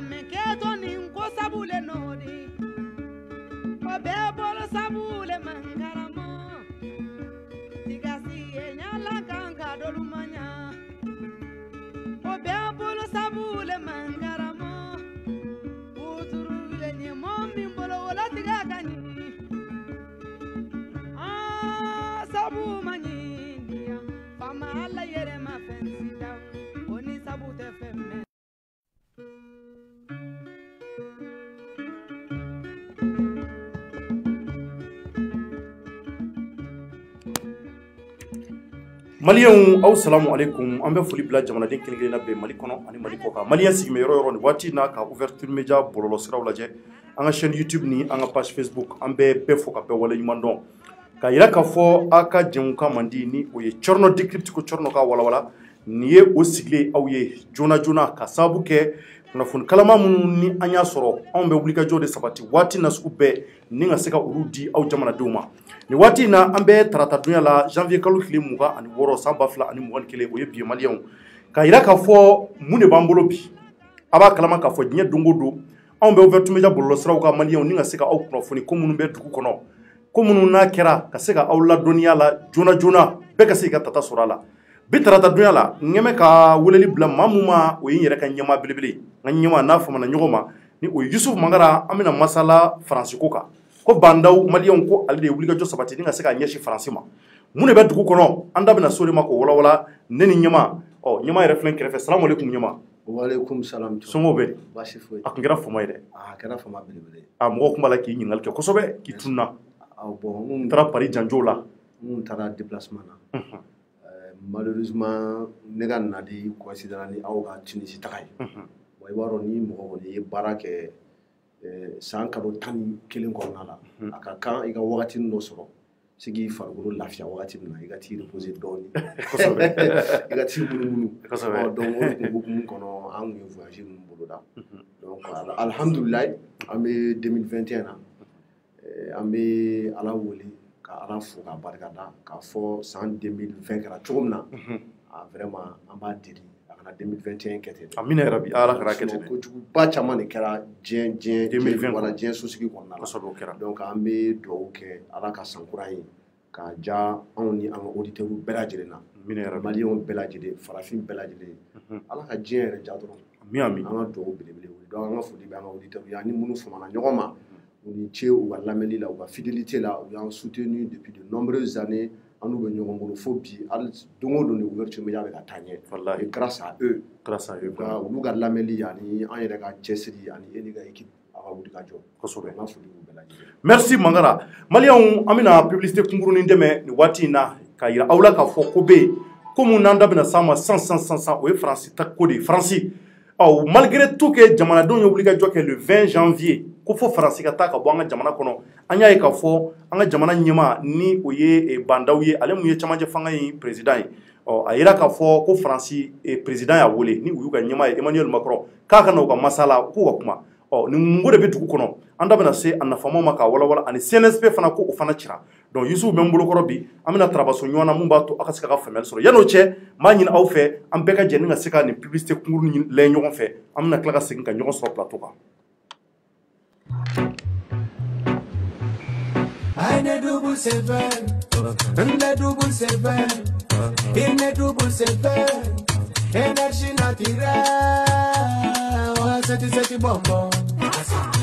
me keto nin ko sabule nodi o be bolo sabule mangaramo digasi e nyala kanga dolumanya o be bolo sabule mangaramo uturu le ni mombi bolo wala digakani sabu mani dia fama alla yere ma fensida oni sabu te femme. Maliyɛnw aw salamu alaikum an bɛ foli bila jamanaden kelen-kelenna bɛɛ Mali kɔnɔ ani Mali kɔ kan maliyɛn sigimɛ yɔrɔ yɔrɔ ni waati n'a ka ouverture média bɔlɔlɔ siraw lajɛ an ka chaîne YouTube ni an ka page Facebook an bɛ bɛɛ fo ka bɛɛ wale ɲuman dɔn ka yira k'a fɔ aw ka jɛmukan man di ni o ye Cɔrɔnɔ Décrypte ko Cɔrɔnɔ ka walawala nin ye o sigilen aw ye joona joona ka sababu kɛ kunnafoni kalama minnu ni an y'a sɔrɔ anw bɛ wulikajɔ de sabati waati na sugu bɛɛ ni ka se ka olu di aw jamanadenw ma ni waati in na an bɛ tarata dunya la janvier kalo tile 26 san 2021 o ye bi maliyɛnw ka yira k'a fɔ mun de b'an bolo bi a b'a kalama k'a fɔ diɲɛ don o don anw bɛ ouverture média bɔlɔlɔ siraw ka maliyɛnw ni ka se ka aw kunnafoni ko minnu bɛ dugu kɔnɔ ko minnu n'a kɛra ka se ka aw ladɔnniya la joona joona bɛɛ ka se ka tata sɔrɔ a la bi tarata dunya la n ɲɛmɛ ka weleli bila maa mun ma o ye n yɛrɛ ka ɲɛmaa belebele n ka ɲɛmaa n'a famana ɲɔgɔn ma ni o ye Yusufu Mangara an bɛna masala faransi ko kan ko bandaw maliyɛnw ko ale de ye wulikajɔ sabati ni ka se ka ɲɛsin faransi ma mun de bɛ dugu kɔnɔ an da bɛna so de ma k'o walawala ne ni ɲɛmaa ɲɛmaa yɛrɛ filɛ kɛrɛfɛ salamu alaikum ɲɛmaa. Waalaikum salam. Sɔngɔw bɛ di? Baasi foyi. A tun kɛra fama ye dɛ. A kɛra fama belebele. Mɔgɔw tun b'a la k'i ɲininkali kɛ kosɛbɛ k'i tununa. Bon n taara Paris janjo la. N taara déplacement na. Malheureusement ne ka nali coïncidera ni aw ka Tunisie taga ye. Bon i b'a dɔn ni mɔgɔ kɔni ye baara kɛ san kalo 11 kɔnɔna la a ka kan i ka wagati dɔ sɔrɔ se k'i farikolo lafiya wagati min na i ka t'i reposer dɔɔni i ka t'i munumunu donc o hukumu kɔnɔ an kun ye voyage ninnu boloda donc alhamdulilayi an bɛ 2021 na an bɛ Ala wele ka Ala fo ka barikada k'a fɔ san 2020 kɛra cogo min na vraiment an b'a deli a kana 2021 kɛ ten. Amina yarabi Ala kana kɛ ten. Kojuguba caman de kɛra diɲɛ 2020 wala diɲɛ sosigi kɔnɔna la. Kosɛbɛ o kɛra. Donc an bɛ dugawu kɛ Ala ka sankura ye ka ja anw ni an ka auditeurs bɛɛ lajɛlen na. Amina yarabi. Maliyɛnw bɛɛ lajɛlen farafin bɛɛ lajɛlen. Ala ka diɲɛ yɛrɛ ja dɔrɔn. Ami ami. An ka dugawu belebele wele donc an ka foli bɛ an ka auditeurs ye ani minnu famana ɲɔgɔn ma u ni ce u ka lamɛnni la u ka fidélité la u y'an soutenu depuis de nombreuses années an n'u bɛ ɲɔgɔn bolo fo bi hali don o don ni ouverture média bɛ ka taa ɲɛ. Wallahi. Et grâce à eux. Grâce à eux. Olu ka lamɛnni ani an yɛrɛ ka cɛsiri ani e ni ka équipe a ka wuli ka jɔ. Kosɛbɛ. An ka foli b'u bɛɛ lajɛlen. Merci Mangara. Maliyɛnw an bɛna publicité kunkurunin dɛmɛ nin waati in na ka yira aw la k'a fɔ ko bɛ yen ko mun n'an da bɛna s'a ma sisan o ye Faransi ta ko de ye Faransi. Malgré tout que jamanadenw ye wulikajɔ kɛ le 20 janvier ko fo Faransi ka taa ka bɔ an ka jamana kɔnɔ an y'a ye k'a fɔ an ka jamana ɲɛmaa ni o ye bandaw ye ale mun ye cɛmancɛ fanga ye président ye a yira k'a fɔ ko Faransi président y'a wele ni u y'u ka ɲɛmaa ye Emmanuel Macron k'a ka na u ka masala k'u ka kuma ni mun de bɛ dugu kɔnɔ an da bɛna se a nafamaw ma k'a walawala ani CNSP fana ko o fana cira donc Yusufu bɛ n bolokɔrɔ bi an bɛna tarabaso ɲɔgɔn na mun b'a to aw ka se ka faamuyali sɔrɔ yan'o cɛ n b'a ɲini aw fɛ an bɛɛ ka jɛ ni ka se ka nin publicité kunkurunin lajɛ ɲɔgɔn fɛ an bɛna tila ka segin ka ɲɔgɔn sɔrɔ plateau kan. Eine double seven, une double seven, une double seven, énergie naturelle. Oh, c'est bonbon,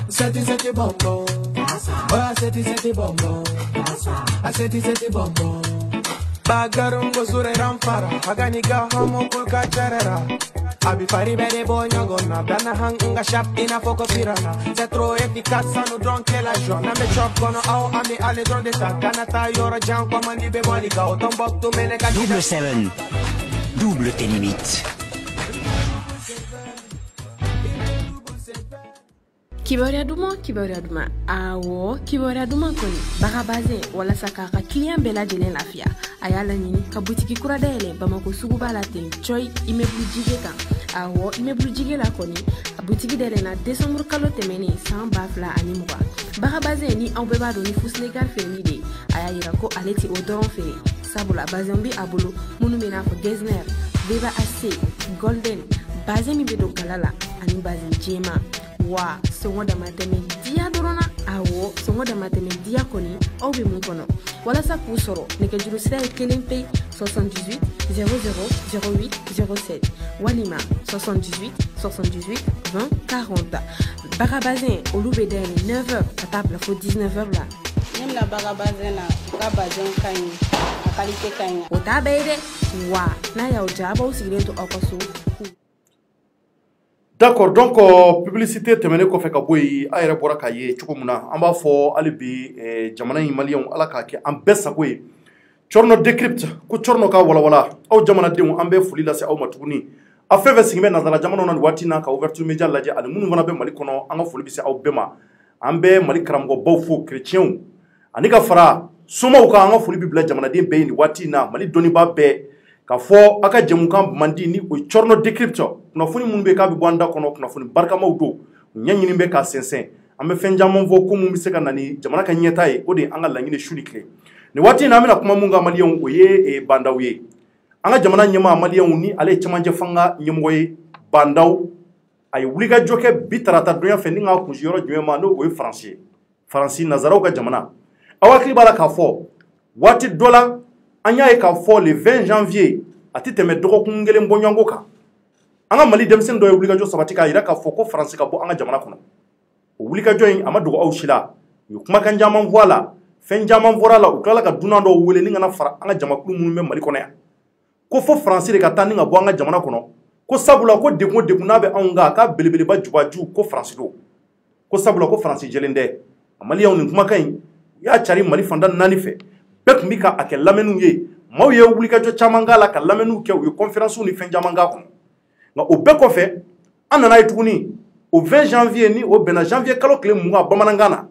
c'est bonbon, oh, c'est bonbon, c'est bonbon. Bagarungo sure rampara, aganiga homo kulka charera. Abi fari bere bonyagona, dana hanga shap ina foko pirana. C'est trop efficace, ça nous donne la joie. Na me chop kono au ami ale drone de ta. Kanata yora jam comme un libe bolika. Autant bok to mene ka. Double 7, double tes limites. Kibaruya duma awo kibaruya duma koni bagabaze wala saka ka client bɛɛ lajɛlen lafiya a y'a laɲini ka butiki kura dayɛlɛ Bamako suguba la ten Joy immeuble jige kan awo immeuble jige la kɔni a butiki dayɛlɛna décembre kalo tɛmɛnen san 2020 bagabaze ni aw bɛɛ b'a dɔn ni Fuslegal feereli de a y'a yira ko ale tɛ o dɔrɔn feere sabula bazɛn bɛ a bolo minnu bɛ n'a fɔ Getzner, VVAC, Golden bazɛn min bɛ don gala la ani bazin jema wa songo da mateme dia dorona awo songo da mateme dia koni au be mun kono wala sa ku soro ne ke juru sira kelen pe 78 00 08 07 walima 78 78 20 40 Barabazin au Loubedel 9h à table faut 19h là même la Barabazin là Barabazin kany a qualité kany o tabede wa na ya o jaba o sigilento okaso. D'accord, donc publicité tɛmɛnen kɔfɛ ka bɔ yen a yɛrɛ bɔra k'a ye cogo min na an b'a fɔ hali bi jamana in maliyɛnw ala k'a kɛ an bɛɛ sago ye Corno Decrypte ko Corno ka walawala aw jamanadenw an bɛ foli lase aw ma tuguni a fɛn fɛn sigilen bɛ nanzara jamanaw na nin waati na ka ouverture media lajɛ ani minnu fana bɛ Mali kɔnɔ an ka foli bɛ se aw bɛɛ ma an bɛ Mali karamɔgɔbaw fo chrétienw ani ka fara somaw kan an ka foli bɛ bila jamanaden bɛɛ ye nin waati na Mali dɔnnibaa bɛɛ ka fɔ a ka jɛmukan mandi ni o Corno Decrypte kunnafoni minnu bɛ k'a bɛ bɔ an da kɔnɔ kunnafoni barikamaw don u ɲɛɲini bɛ k'a sɛnsɛn an bɛ fɛn caman fɔ ko mun bɛ se ka na ni jamana ka ɲɛta ye o de ye an ka laɲini su ni tile nin waati in na an bɛna kuma mun kan maliyɛnw o ye bandaw ye an ka jamana ɲɛmaa maliyɛnw ni ale ye cɛmancɛ fanga ɲɛmɔgɔ ye bandaw a ye wulikajɔ kɛ bi tarata donya fɛ ni k'a kunsi yɔrɔ jumɛn ma n'o o ye Faransi ye Faransi nazaraw ka jamana aw hakili b'a la k'a fɔ waati dɔ la an y'a ye k'a fɔ le 20 janvier a tɛ tɛmɛ dɔgɔkun kelen bɔɲɔgɔnko kan an ka Mali denmisɛnnin dɔ ye wulikajɔ sabati k'a jira k'a fɔ ko Faransi ka bɔ an ka jamana kɔnɔ o wulikajɔ in a ma dogo aw si la u ye kumakan caman fɔ a la fɛn caman fɔra a la u tilala ka dunan dɔw wele ni kana fara an ka jamakulu minnu bɛ Mali kɔnɔ yan ko fo Faransi de ka taa ni ka bɔ an ka jamana kɔnɔ ko sabula ko degun degun n'a bɛ anw kan k'a belebeleba jubaju ko Faransi don ko sabula ko Faransi jɛlen tɛ a maliyɛnw nin kumakan in u y'a cari Mali fanda 4 fɛ bɛɛ tun bɛ ka a kɛ lamɛnniw ye maaw ye wulikajɔ caman k'a la ka lamɛnniw kɛ u ye conférences ni fɛn caman k'a kɔnɔ nka o bɛɛ kɔfɛ an nana ye tuguni o 20 janvier ni o bɛnna janvier kalo tile 20 bamanankan na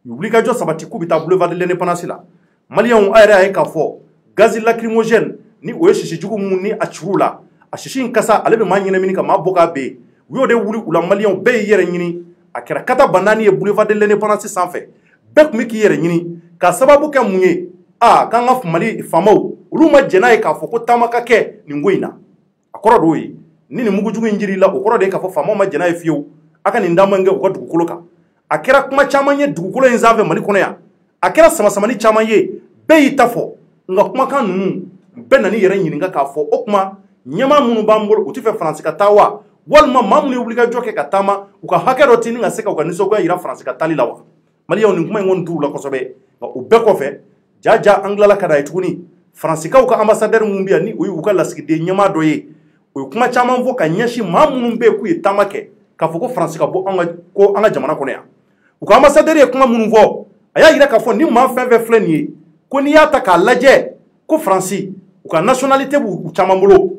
u wulikajɔ sabati k'u bɛ taa boulevard de l'Indépendance la maliyɛnw a yɛrɛ y'a ye k'a fɔ gaz lacrymogène ni o ye sisi jugu mun ni a cir'u la a sisi in kasa ale bɛ maa ɲɛnamini ka maa bɔ k'a ben u y'o de wuli u la maliyɛnw bɛɛ y'i yɛrɛ ɲini a kɛra kata bannaani ye boulevard de l'Indépendance sanfɛ bɛɛ tun bɛ k'i yɛrɛ ɲini ka sababu kɛ mun ye k'an ka Mali faamaw olu ma jɛn n'a ye k'a fɔ ko taama ka kɛ nin ko in na a kɔrɔ de y'o ye ni nin mugujugu in jir'i la o kɔrɔ de ye k'a fɔ faamaw ma jɛn n'a ye fiyewu a ka nin daaman kɛ u ka dugukolo kan a kɛra kuma caman ye dugukolo in sanfɛ Mali kɔnɔ yan a kɛra samasamani caman ye bɛɛ y'i ta fɔ nka kumakan ninnu bɛɛ nana i yɛrɛ ɲininka k'a fɔ o kuma ɲɛmaa minnu b'an bolo u tɛ fɛ Faransi ka taa wa walima maa minnu ye wulikajɔ kɛ ka taama u ka hakɛ dɔ tɛ ni ka se ka u ka nisɔngoya jira Faransi ka taali la wa maliyɛnw nin kuma in kɔni t'u la kosɛbɛ nka o bɛɛ kɔfɛ jaja an tilala ka na ye tuguni Faransikaw ka ambassadeur minnu bɛ yan ni o ye u ka lasigiden ɲɛmaa dɔ ye o ye kuma caman fɔ ka ɲɛsin maa minnu bɛ yen k'u ye taama kɛ k'a fɔ ko Faransi ka bɔ an ka jamana kɔnɔ yan u ka ambassadeur ye kuma minnu fɔ a y'a jira k'a fɔ ni maa fɛn fɛn filɛ nin ye ko n'i y'a ta k'a lajɛ ko Faransi u ka nationalité b'u caman bolo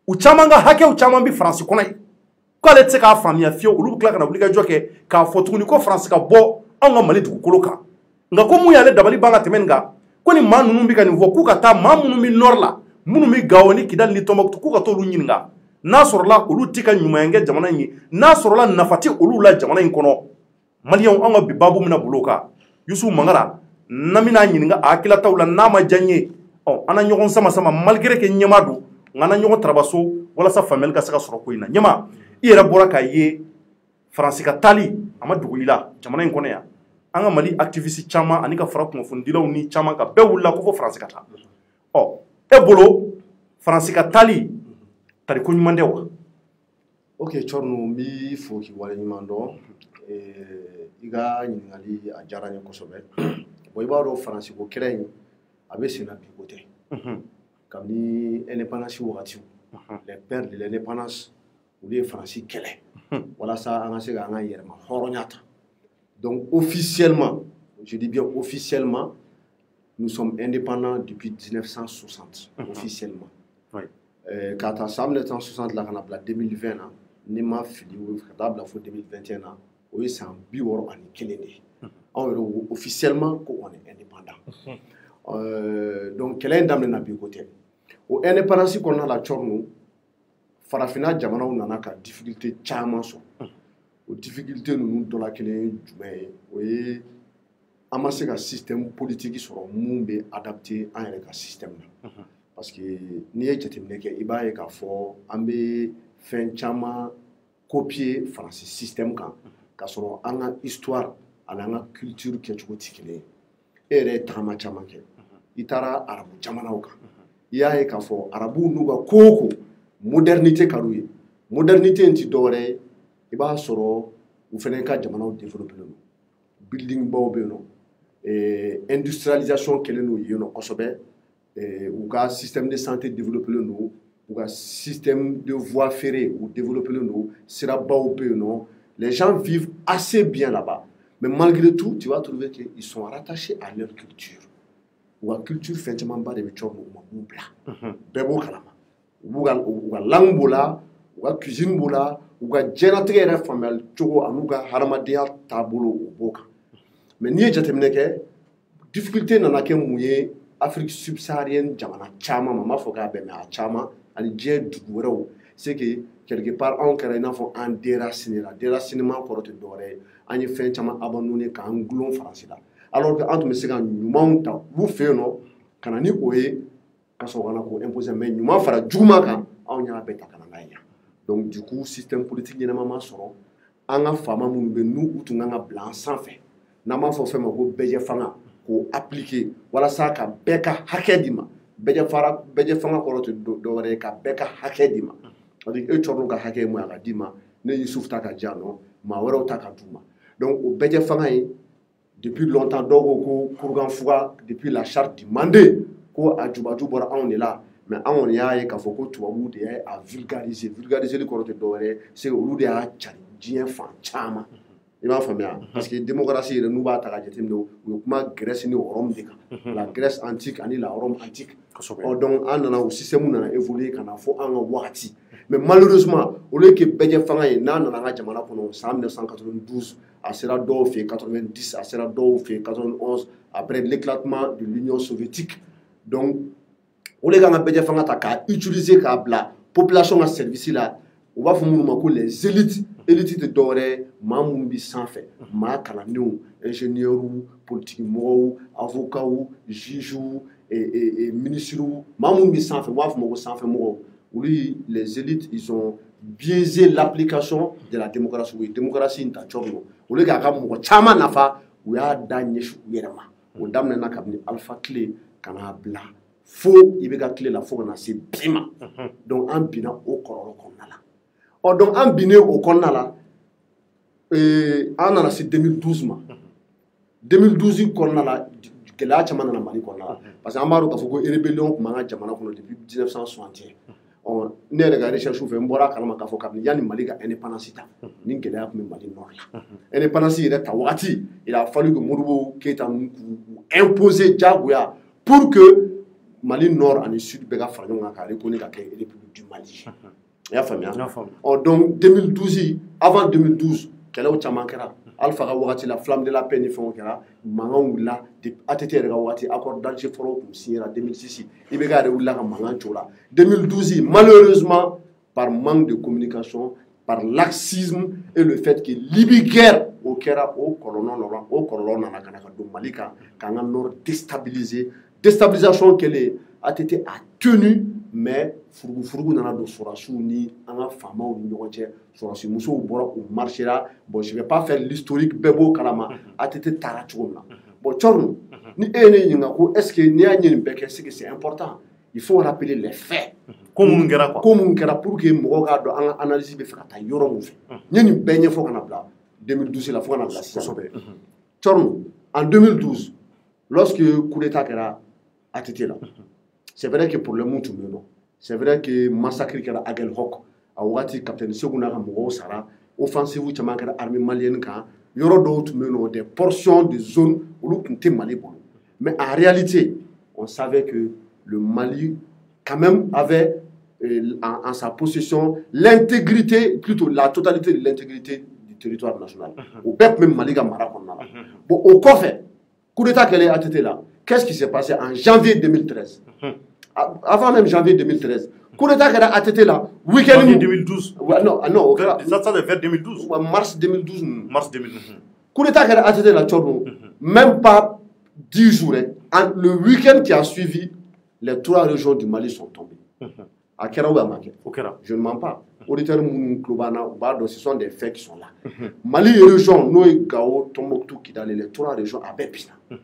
u caman ka hakɛw caman bɛ Faransi kɔnɔ yen k'ale tɛ se k'a faamuya fiyewu olu bɛ tila ka na wulikajɔ kɛ k'a fɔ tuguni ko Faransi ka bɔ anw ka Mali dugukolo kan nka ko mun y'ale dabali ban ka tɛmɛ nin kan ko ni maa ninnu bɛ ka nin fɔ k'u ka taa maa minnu bɛ nord la minnu bɛ Gao ni Kidali ni Tombouctou k'u ka t'olu ɲininka n'a sɔrɔla olu tɛ ka ɲuman kɛ jamana in ye n'a sɔrɔla nafa tɛ olu la jamana in kɔnɔ maliyɛnw an ka bi baabu mina bolo kan Yusufu Mangara n'an bɛna ɲininka a hakilataw la n'a ma diya n ye an na ɲɔgɔn sama sama malgré que ɲɛmaa don nka an na ɲɔgɔn tarabaso walasa faamuyali ka se ka sɔrɔ ko in na ɲɛmaa i yɛrɛ bɔra k'a ye Faransi ka taali a ma dogo i la jamana in kɔnɔ yan an ka Mali activiste caman ani ka fara kunnafonidilaw ni caman ka bɛɛ wulila ko fo Faransi ka taa e bolo Faransi ka taali tari ko ɲuman tɛ wa ok Corno n b'i fo k'i waleɲuman dɔn i ka ɲininkali a diyara n ye kosɛbɛ bon i b'a dɔn Faransi ko kɛlɛ in a bɛ senna bi ko tɛ kabini indépendance wagatiw les pères de l'indépendance olu ye Faransi kɛlɛ walasa an ka se k'an ka yɛrɛma hɔrɔnya ta donc officiellement je dis bien officiellement nous sommes indépendants depuis 1960 officiellement k'a ta san 1960 la ka na bila 2020 na ni ma fili ka taa bila fo 2021 na o ye san 61 de ye anw yɛrɛ officiellement ko on est indépendant donc kɛlɛ in daminɛna bi ko tɛ o indépendance kɔnɔna la Corno farafinna jamanaw nana ka difficulté caman sɔrɔ o difficulté ninnu dɔ la kelen ye jumɛn ye o ye an ma se ka système politique sɔrɔ mun bɛ adapté an yɛrɛ ka système na parce que n'i ye jateminɛ kɛ i b'a ye k'a fɔ an bɛ fɛn caman copier français système kan ka sɔrɔ an ka histoire ani an ka culture kɛcogo tɛ kelen ye e yɛrɛ ye tagama caman kɛ i taara arabu jamanaw kan i y'a ye k'a fɔ arabuw n'u ka ko o ko modernité ka d'u ye modernité in tɛ dɔwɛrɛ ye i b'a sɔrɔ u fana ka jamanaw développé don building baw bɛ yen nɔ industrialisation kɛlen don yen nɔ kosɛbɛ u ka système de santé développé don u ka système de voie ferrée ou développé don sirabaw bɛ yen nɔ les gens vivent assez bien là-bas mais malgré tout tu vas trouver qu'ils sont rattachés à leur culture u ka culture fɛn camanba de bɛ cɔ u ma b'u bila bɛɛ b'o kalama u ka langue b'o la u ka cuisine b'o la u ka diɲɛlatigɛ yɛrɛ faamuyali cogo ani u ka hadamadenya taabolo o b'o kan mais n'i ye jateminɛ kɛ difficulté nana kɛ mun ye Afrique subsaharienne jamana caman ma n b'a fɔ k'a bɛɛ mais a caman ani diɲɛ dugu wɛrɛw c'est que quelque part anw kɛra i n'a fɔ an déraciné déracinement kɔrɔ tɛ dɔwɛrɛ ye an ye fɛn caman abandonné k'an gulon faransi la alors que an tun bɛ se ka ɲumanw ta olu fɛ yen nɔ ka na ni o ye ka sɔrɔ ka na k'o imposer mais ɲuman fara juguman kan anw y'a bɛɛ ta ka na n'a ye yan donc du coup système politique ɲɛnama ma sɔrɔ an ka faama minnu bɛ n'u tun kan ka bila an sanfɛ n'an b'a fɔ fɛn ma ko bɛɛjɛ fanga k'o appliquer walasa ka bɛɛ ka hakɛ di ma bɛɛjɛ fanga kɔrɔ tɛ dɔwɛrɛ ye ka bɛɛ ka hakɛ di ma c'est-à-dire e cɔriw ka hakɛ ye mun ye a ka di ma ne Yusuf ta ka di yan nɔ maa wɛrɛw ta ka d'u ma donc o bɛɛjɛ fanga ye depuis longtemps dɔw ko ko kurukanfuga depuis la charte du Mandé ko a jubaju bɔra anw de la mais an kɔni y'a ye k'a fɔ ko tubabuw de y'a vulgariser vulgariser kɔrɔ tɛ dɔwɛrɛ ye c'est que olu de y'a cari diɲɛ fan caman i b'a faamuya parce que démocratie yɛrɛ n'u b'a ta ka jateminɛ u ye kuma Grèce ni Rome de kan la Grèce antique ani la Rome antique donc an nana o système nana évoluer ka na fɔ an ka wagati mais malheureusement au lieu que bɛɛjɛ fanga ye n'a nana an ka jamana kɔnɔ san 1992 a sera dɔw fɛ 90 a sera dɔw fɛ 91 après l'éclatement de l'Union soviétique donc o de kan ka bɛɛjɛ fanga ta k'a utiliser k'a bila population ka service la u b'a fɔ minnu ma ko les élites élite tɛ dɔwɛrɛ ye maa minnu bɛ sanfɛ maa kalandenw ingénieurs politique mɔgɔw avocats juges ministres maa minnu bɛ sanfɛ u b'a fɔ ma ko sanfɛ mɔgɔw olu les élites ils ont biaisé l'application de la démocratie u ye démocratie in ta cɔri nɔ olu k'a ka mɔgɔ caman nafa u y'a da ɲɛsin u yɛrɛ ma o daminɛna kabini Alpha tile ka n'a bila fo i bɛ ka tile la fo ka na se bi ma donc an binna o kɔlɔlɔ kɔnɔna la donc an binnen o kɔnɔna la an nana se 2012 ma 2012 kɔnɔna la gɛlɛya caman nana Mali kɔnɔna la parce que an b'a dɔn k'a fɔ ko rébellion tun b'an ka jamana kɔnɔ depuis 1961 ne yɛrɛ ka recherche fɛ n bɔra a kalama k'a fɔ kabini yanni Mali ka indépendance ta ni gɛlɛya tun bɛ Mali nord la indépendance yɛrɛ ta wagati il a fallu que Modibo Keita k'u imposer diyagoya pour que Mali nord ani sud bɛɛ ka fara ɲɔgɔn kan ka reconnaître ka kɛ république du Mali i y'a faamuya donc 2012 avant 2012 kɛlɛw caman kɛra Alpha ka wagati la flamme de la paix ni fɛnw kɛra mankan wulila ATT yɛrɛ ka wagati accord d'Alger fɔlɔ tun signera 2006 IBK yɛrɛ wulila ka mankan co la 2012 malheureusement par manque de communication par laxisme et le fait que Libye guerre o kɛra o kɔlɔlɔ nana ka na ka don Mali kan k'an ka nord déstabiliser déstabilisation kɛlen ATT a tenu mais furugu nana don sɔrɔsiw ni an ka faamaw ni ɲɔgɔn cɛ sɔrɔsi musow bɔra u marchera bon je vais pas faire l'historique bɛɛ b'o kalama ATT taara cogo min na bon cɔriw ni e ye ne ɲininka ko est ce que n'i y'a ɲɛ nin bɛɛ kɛ c'est que c'est important il faut rappeler les faits ko mun kɛra quoi ko mun kɛra pour que mɔgɔw k'a dɔn an ka analyse bɛ fɛ ka taa yɔrɔ mun fɛ n ye nin bɛɛ ɲɛfɔ ka na bila 2012 la fo ka na bila sisan cɔriw en 2012 lorsque coup d'état kɛra ATT la c'est vrai que problème tun bɛ yen nɔ c'est vrai que massacre kɛra Aguelhok a wagati capitaine Segu n'a ka mɔgɔw sara offensive caman kɛra armée malienne kan yɔrɔ dɔw tun bɛ yen nɔ des portions de zone olu tun tɛ Mali bolo mais en réalité on savait que le Mali quand même avait en sa possession l'intégrité plutôt la totalité de l'intégrité du territoire national o bɛɛ tun bɛ Mali ka mara kɔnɔna la bon au kɔfɛ coup d'état kɛlen ATT la qu'est-ce qui s'est passé en janvier 2013 avant même janvier 2013 coup d'état kɛra ATT la week-end janvier 2012 non o kɛra ça c'est vers 2012 mars 2012 mars 2012 coup d'état kɛra ATT la cɔriw même pas 10 jours le week-end qui a suivi les 3 régions du Mali sont tombées A kɛra ou a ma kɛ? O kɛra. Je ne mens pas. Auditeurs minnu tulo b'an na u b'a dɔn ce sont des faits qui sont là. Mali région n'o ye Gao, Tombouctou, Kidal les 3 régions a bɛɛ binna.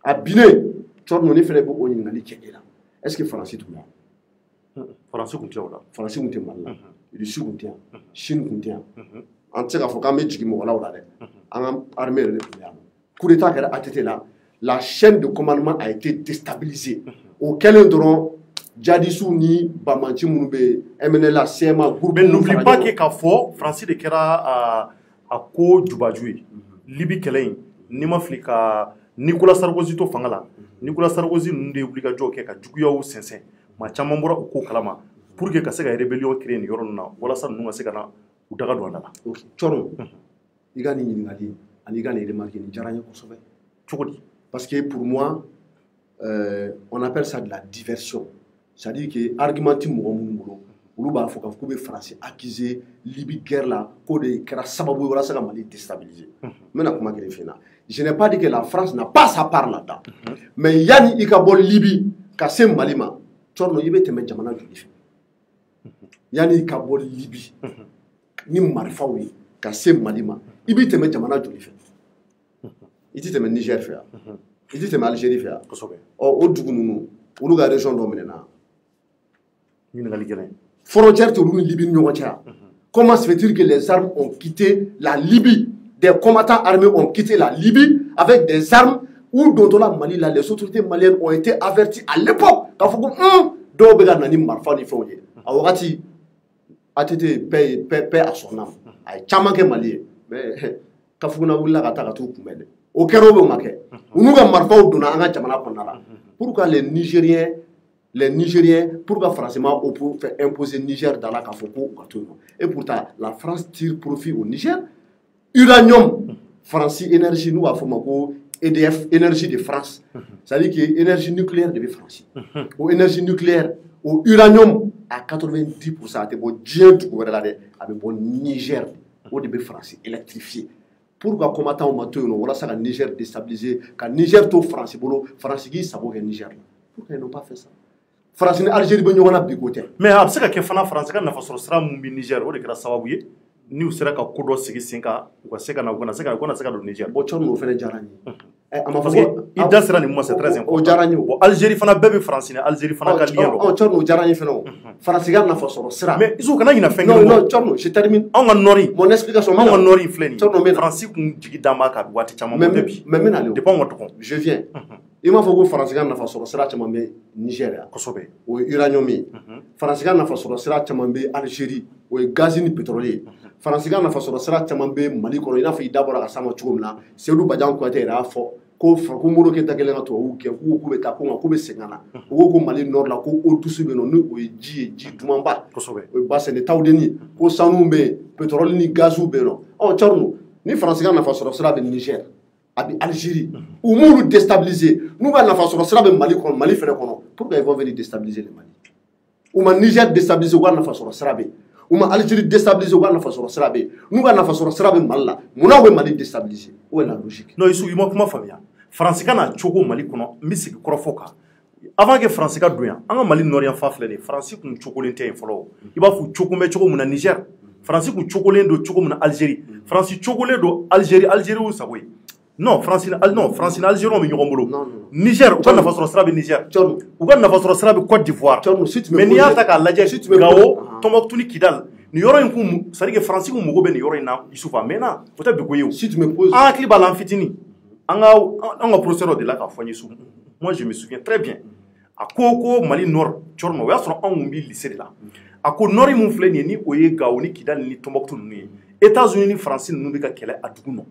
A binnen Thierno ne fɛnɛ bɛ o ɲininkali kɛ e la. Est-ce que Faransi tun bɛ yan? Faransi tun tɛ o la. Faransi tun tɛ Mali la. Russie tun tɛ yan. Chine tun tɛ yan. An tɛ se k'a fɔ k'an bɛ jigin mɔgɔ la o la dɛ. An ka armée yɛrɛ de tun bɛ yan. Coup d'état kɛra ATT la. La chaîne de commandement a été déstabilisée. Au kɛlen dɔrɔn Jadisou ni Bamanchi minnu bɛ MNLA, CMA groupe. Mais n'oublie pas que k'a fɔ Faransi de kɛra a ko jubaju ye. Libi kɛlɛ in n'i ma fili ka Nicolas Sarkozy to fanga la. Nicolas Sarkozy ninnu de ye wulikajɔ kɛ ka juguyaw sɛnsɛn. Maa caman bɔra o ko kalama pour que ka se ka rébellion créer nin yɔrɔ ninnu na walasa ninnu ka se ka na u daga don a da la. Ok, Thierno, i ka nin ɲininkali ani i ka nin remarque nin diyara n ye kosɛbɛ. Cogo di? Parce que pour moi, on appelle ça de la diversion. C'est-à-dire que argumenti mɔgɔ minnu bolo olu b'a fɔ k'a fɔ k'u bɛ Faransi accuser Libye guerre la k'o de kɛra sababu ye walasa ka Mali déstabiliser. N bɛna kuma kelen f'i ɲɛna. Je n'ai pas dit que la France n'a pas sa part là-dedans. Mais yanni i ka bɔ Libye ka se Mali ma, Thierno i bɛ tɛmɛ jamana joli fɛ? Yani i ka bɔ Libye ni marifaw ye ka se Mali ma, i bɛ tɛmɛ jamana joli fɛ? I tɛ tɛmɛ Niger fɛ yan, i tɛ tɛmɛ Algérie fɛ yan. Kosɛbɛ. Ɔ o dugu ninnu olu ka région dɔ minɛna. Ɲininkali gɛlɛn. Frontière tɛ olu ni Libye ni ɲɔgɔn cɛ yan. Comment se fait-il que les armes ont quitté la Libye? Des combattants armés ont quitté la Libye avec des armes où dans la Mali, là, les autorités maliennes ont été averties à l'époque. Quand faut que dɔw bɛ ka na ni marifa ni fɛnw ye. A wagati ATT paix à son âme. A ye caman kɛ Mali ye. Mais Kafuguna wulila ka taa ka t'u kunbɛn dɛ. O kɛra o bɛ o ma kɛ. U n'u ka marifaw donna an ka jamana kɔnɔna la. Pourquoi les Nigériens, pourquoi Français ont fait imposer Niger dans la Kafoko? Et pourtant, la France tire profit au Niger. Uranium, France Énergie, nous avons EDF, énergie de France. C'est-à-dire que l'énergie nucléaire de France. Ou énergie nucléaire, au uranium, à 90%, c'est bon Dieu tout gouvernement avec bon Niger, au début français électrifié. Pourquoi combattant au matin, voilà ça, le Niger déstabilisé, quand Niger tout France, France qui s'abonne au Niger. Pourquoi ils n'ont pas fait ça? France et Algérie, ils n'ont pas bigoté. Mais c'est que France, quand on a fait le Niger, on est grâce à vous. Ni u sera ka ko dɔ sigi sen kan u ka se ka na u kana se ka don Niger. Bon Thierno o fana diyara n ye. Parce que i da sera nin ma c'est très important. O diyara n ye. Bon Algérie fana bɛɛ bɛ France ni Algérie fana ka lien dɔ. Thierno o diyara n ye fana o. France ka nafa sɔrɔ sira. Mais isu kana ɲina fɛn kelen. Non Thierno je termine. Anw ka nɔri. Mon explication. Anw ka nɔri filɛ nin. Thierno France kun jigi d'an b'a kan waati caman bɔ bi. Mais n bɛna le. Depuis anw ka dɔgɔn. Je viens. I m'a fɔ ko France ka nafa sɔrɔ sira caman bɛ Niger yan. Kosɛbɛ. O ye uranium ye. France ka nafa sɔrɔ sira caman bɛ Algérie. O ye gaz ni pétrole ye. France ka nafa sɔrɔ sira caman bɛ Mali kɔnɔ i n'a fɔ i da bɔra ka s'a ma cogo min na Seydou Badian Kouyaté yɛrɛ y'a fɔ ko Modibo Keyita kɛlen ka tubabuw kɛ k'u bɛ taa ko nka k'u bɛ segin ka na u ko ko Mali nord la ko eau douce bɛ yen nɔ ni o ye ji ye ji dumanba o ye bassin taw de ni ko sanu bɛ yen pétrole ni gaziw bɛ yen nɔ ɔ Thierno ni France ka nafa sɔrɔ sira bɛ Niger a bɛ Algérie u m'olu déstabiliser n'u ka nafa sɔrɔ sira bɛ Mali kɔnɔ Mali fɛnɛ kɔnɔ pourquoi ils vont venir déstabiliser le Mali u ma Niger déstabiliser u ka nafa sɔrɔ sira bɛ ou ma Algérie déstabiliser ou na façon serabe nous na façon serabe Mali muna we Mali déstabiliser où est la logique non isu ima kuma famia France kana chogo Mali kono misiki korofoka avant que France ka doyan an Mali norien fa flene France kun chogolen te folo iba fu chokombe chogo muna Niger France kun chogolen do chogo muna Algérie France chogolen do Algérie ou saboy non France na Algérie on mi ñogomolo Niger ou na façon serabe Niger ou na façon serabe Côte d'Ivoire mais ni ata ka lajé Gao Tombouctou ni Kidal ni yoro in kun c'est que France kun mogo be ni yoro in na isufa mena fota be koyo si tu me poses en clip balan fitini anga professeur de la ka foni sou moi je me souviens très bien a koko Mali Nord Thierno ya soro an mbi lycée de là a ko nord mun flé ni oye Gao ni Kidal ni Tombouctou ni États-Unis ni France ni be ka kele a dugu no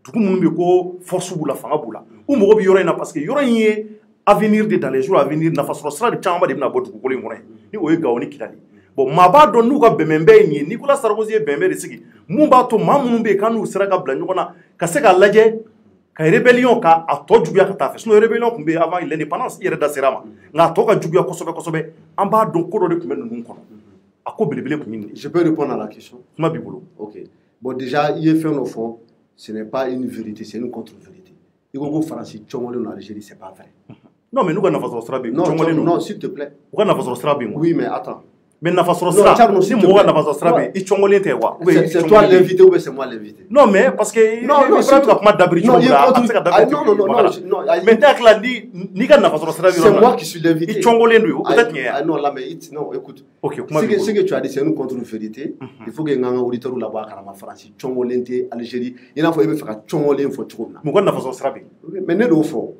dugu mun be ko force bula fanga bula o mogo be yoro in na parce que yoro in avenir de dans les jours à venir na façon sera de chamba de na bodu ko le ngore ni oye Gao ni Kidal bon ma ba don n'u ka bɛnbɛnbɛn ye Nicolas Sarkozy ye bɛnbɛn de sigi mun b'a to maa minnu bɛ yen kan n'u sera ka bila ɲɔgɔn na ka se ka lajɛ ka rébellion ka a tɔ juguya ka taa fɛ sinon rébellion tun bɛ yen avant l'indépendance i yɛrɛ da sera ma nka a tɔ ka juguya kosɛbɛ kosɛbɛ an b'a dɔn ko dɔ de tun bɛ ninnu kɔnɔ a ko belebele tun ye nin ye. Je peux répondre à la question. Kuma b'i bolo. Ok bon déjà i ye fɛn dɔ fɔ ce n'est pas une vérité c'est une contre-vérité i ko ko Faransi cɔngɔlen don Algérie c'est pas vrai. Non mais n'u ka nafa sɔrɔ sira bɛ yen. Non s'il te plaît. U ka nafa sɔrɔ sira bɛ yen. Oui mais attends. Mais nafa sɔrɔ sira si mɔgɔ ka nafa sɔrɔ sira bɛ i cɔngɔlen tɛ wa c'est toi l'invité ou c'est moi l'invité? Non mais parce que Ibrahim ka kuma dabiri cogo min na a bɛ se ka dabiri non mais n'a hakili la n'i ka nafa sɔrɔ sira bɛ c'est moi qui suis l'invité i cɔngɔlen don o tɛ tiɲɛ ye. Non là mais non écoute, ok ce que tu as dit c'est une contre-vérité. Il faut que n ka auditeur labɔ a kalama Faransi cɔngɔlen tɛ Algérie i n'a fɔ i bɛ fɛ ka cɔngɔlen fɔ cogo min na. mɔgɔ ka nafa sɔrɔ sira bɛ mais ne d'o fɔ.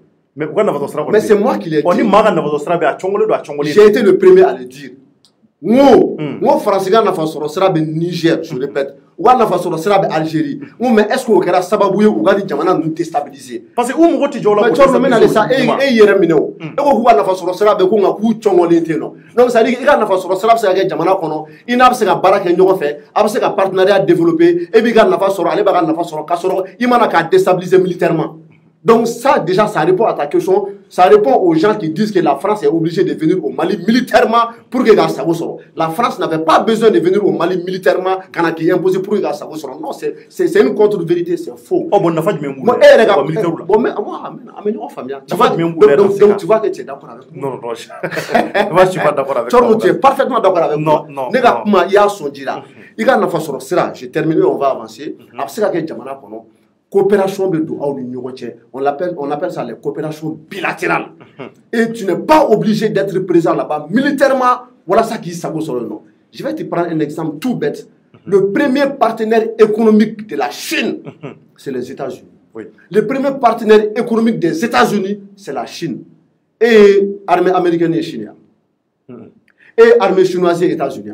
Mais c'est moi qui l'ai dit. Ni maa ka nafa sɔrɔ sira bɛ a cɔngɔlen don a cɔngɔlen. J'ai été le premier à le dire. Ngo Faransi ka nafa sɔrɔ sira bɛ Niger, je répète. U ka nafa sɔrɔ sira bɛ Algérie. Ngo mais est-ce que o kɛra sababu ye u ka ni jamana ninnu déstabiliser? Parce que u mɔgɔ tɛ jɔ o la. Mais Thierno bɛ na sa e yɛrɛ minɛ o. E ko k'u ka nafa sɔrɔ sira bɛ ko nka k'u cɔngɔlen tɛ nɔ. Donc ça veut dire i ka nafa sɔrɔ sira bɛ se ka kɛ jamana kɔnɔ i n'a bɛ se ka baara kɛ ɲɔgɔn fɛ a bɛ se ka partenariat développer e b'i ka nafa sɔrɔ ale b'a ka nafa sɔrɔ k'a sɔrɔ i mana k'a déstabiliser militairement. Donc ça, déjà, ça répond à ta question. Ça répond aux gens qui disent que la France est obligée de venir au Mali militairement pour que Gassabo soit. La France n'avait pas besoin de venir au Mali militairement quand elle a imposé pour que Gassabo soit. Non, c'est une contre-vérité, c'est faux. Oh, bon, n'a pas de même. Bon, mais moi, améliorons famille. Donc, tu vois que tu es d'accord avec moi. Non, moi, je suis pas d'accord avec toi. Tu es parfaitement d'accord avec moi. Non. Il y a son dira. Il y a une façon de faire. J'ai terminé, on va avancer. Après, coopération de on appelle ça les coopérations bilatérales. Et tu n'es pas obligé d'être présent là-bas militairement. Voilà ça qui s'appelle sur le nom. Je vais te prendre un exemple tout bête. Le premier partenaire économique de la Chine, c'est les États-Unis. Oui. Le premier partenaire économique des États-Unis, c'est la Chine. Et armée américaine et chinoise. Et armée chinoise et États-Unis.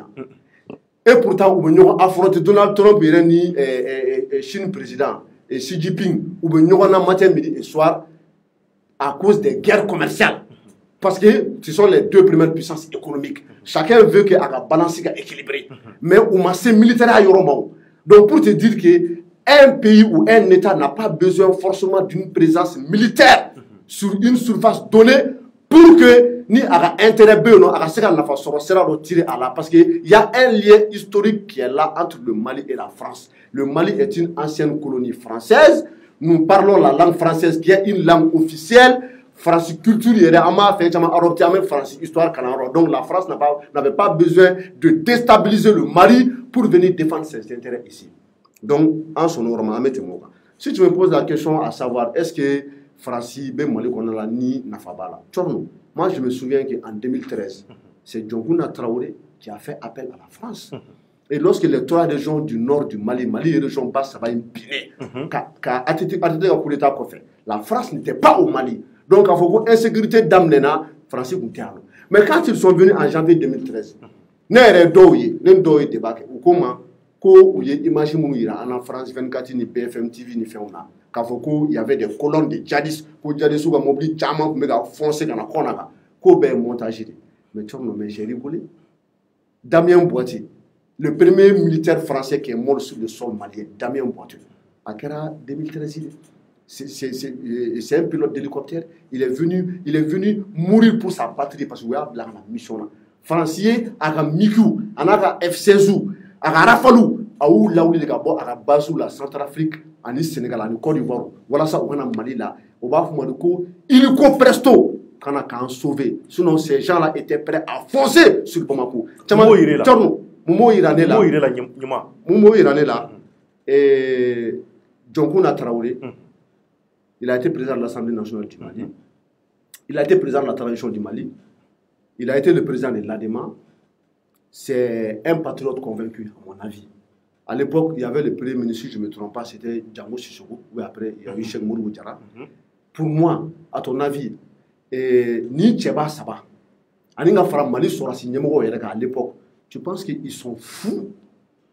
Et pourtant, on a affronté Donald Trump et Chine président. Et Xi Jinping, ou bien matin, midi et soir, à cause des guerres commerciales. Parce que ce sont les deux premières puissances économiques. Chacun veut que la balance soit équilibrée. Mais au massé militaire, il y aura. Donc pour te dire qu'un pays ou un État n'a pas besoin forcément d'une présence militaire sur une surface donnée pour que ni à intérêt non à tirer à la parce qu'il y a un lien historique qui est là entre le Mali et la France. Le Mali est une ancienne colonie française. Nous parlons la langue française qui est une langue officielle. France culture France histoire. Donc la France n'avait pas besoin de déstabiliser le Mali pour venir défendre ses intérêts ici. Donc en son normal, si tu me poses la question à savoir est-ce que France ben Mali qu'on a la ni Nafabala. Moi je me souviens qu'en 2013, c'est Diongouna Traoré qui a fait appel à la France. Et lorsque les trois régions du nord du Mali et région basse, ça va impiler. La France n'était pas au Mali. Donc, il faut insécurité d'Amnena, France mais quand ils sont venus en janvier 2013, en France 24, ni BFM TV, ni Féona, il y avait des colonnes de djihadistes, que djihadistes ont mobilisé, foncé dans la Konaga, montage. Mais j'ai rigolé. Damien Boitier, le premier militaire français qui est mort sur le sol malien, Damien Boitier, à 2013, c'est un pilote d'hélicoptère. Il est venu mourir pour sa patrie parce qu'il y a la mission là. Français, à Mikou, à F16, à Rafalou, à où là où il est à Basou, la Centrafrique, en Sénégal, en Côte d'Ivoire. Voilà ça, on a Mali là. Au bas de il est presto. Quand on a sauvé. Sinon, ces gens-là étaient prêts à foncer sur Bamako. Momo Irané là. Et Diongouna Traoré. Il a été président de l'Assemblée nationale du Mali. Il a été président de la transition du Mali. Il a été le président de l'ADEMA. C'est un patriote convaincu, à mon avis. À l'époque, il y avait le premier ministre, si je ne me trompe pas, c'était Django Sissoko. Oui, après, il y a eu Cheikh Mourou Diarra. Pour moi, à ton avis, ni Tcheba Saba, Aninga Fara Mali sera signé à l'époque, tu penses qu'ils sont fous?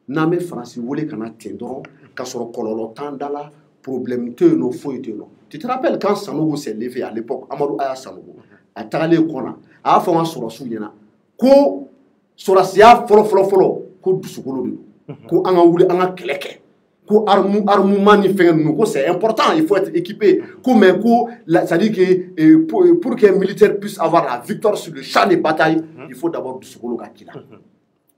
Namé France, vous voulez qu'on a tendron, qu'à ce kololo tandala, problème te no foi te no. Tu te rappelles quand Sanogo s'est levé à l'époque, Amadou Aya Sanogo, à Tale Kona, à Afama Sorasu Yena, ko Sorasia Folo, ko Dusukolo, ko Angaouli Anga Keleke, ko Armoumani Fennou, c'est important, il faut être équipé. Ça dit que pour qu'un militaire puisse avoir la victoire sur le champ de bataille, il faut d'abord Dusukolo Kakila.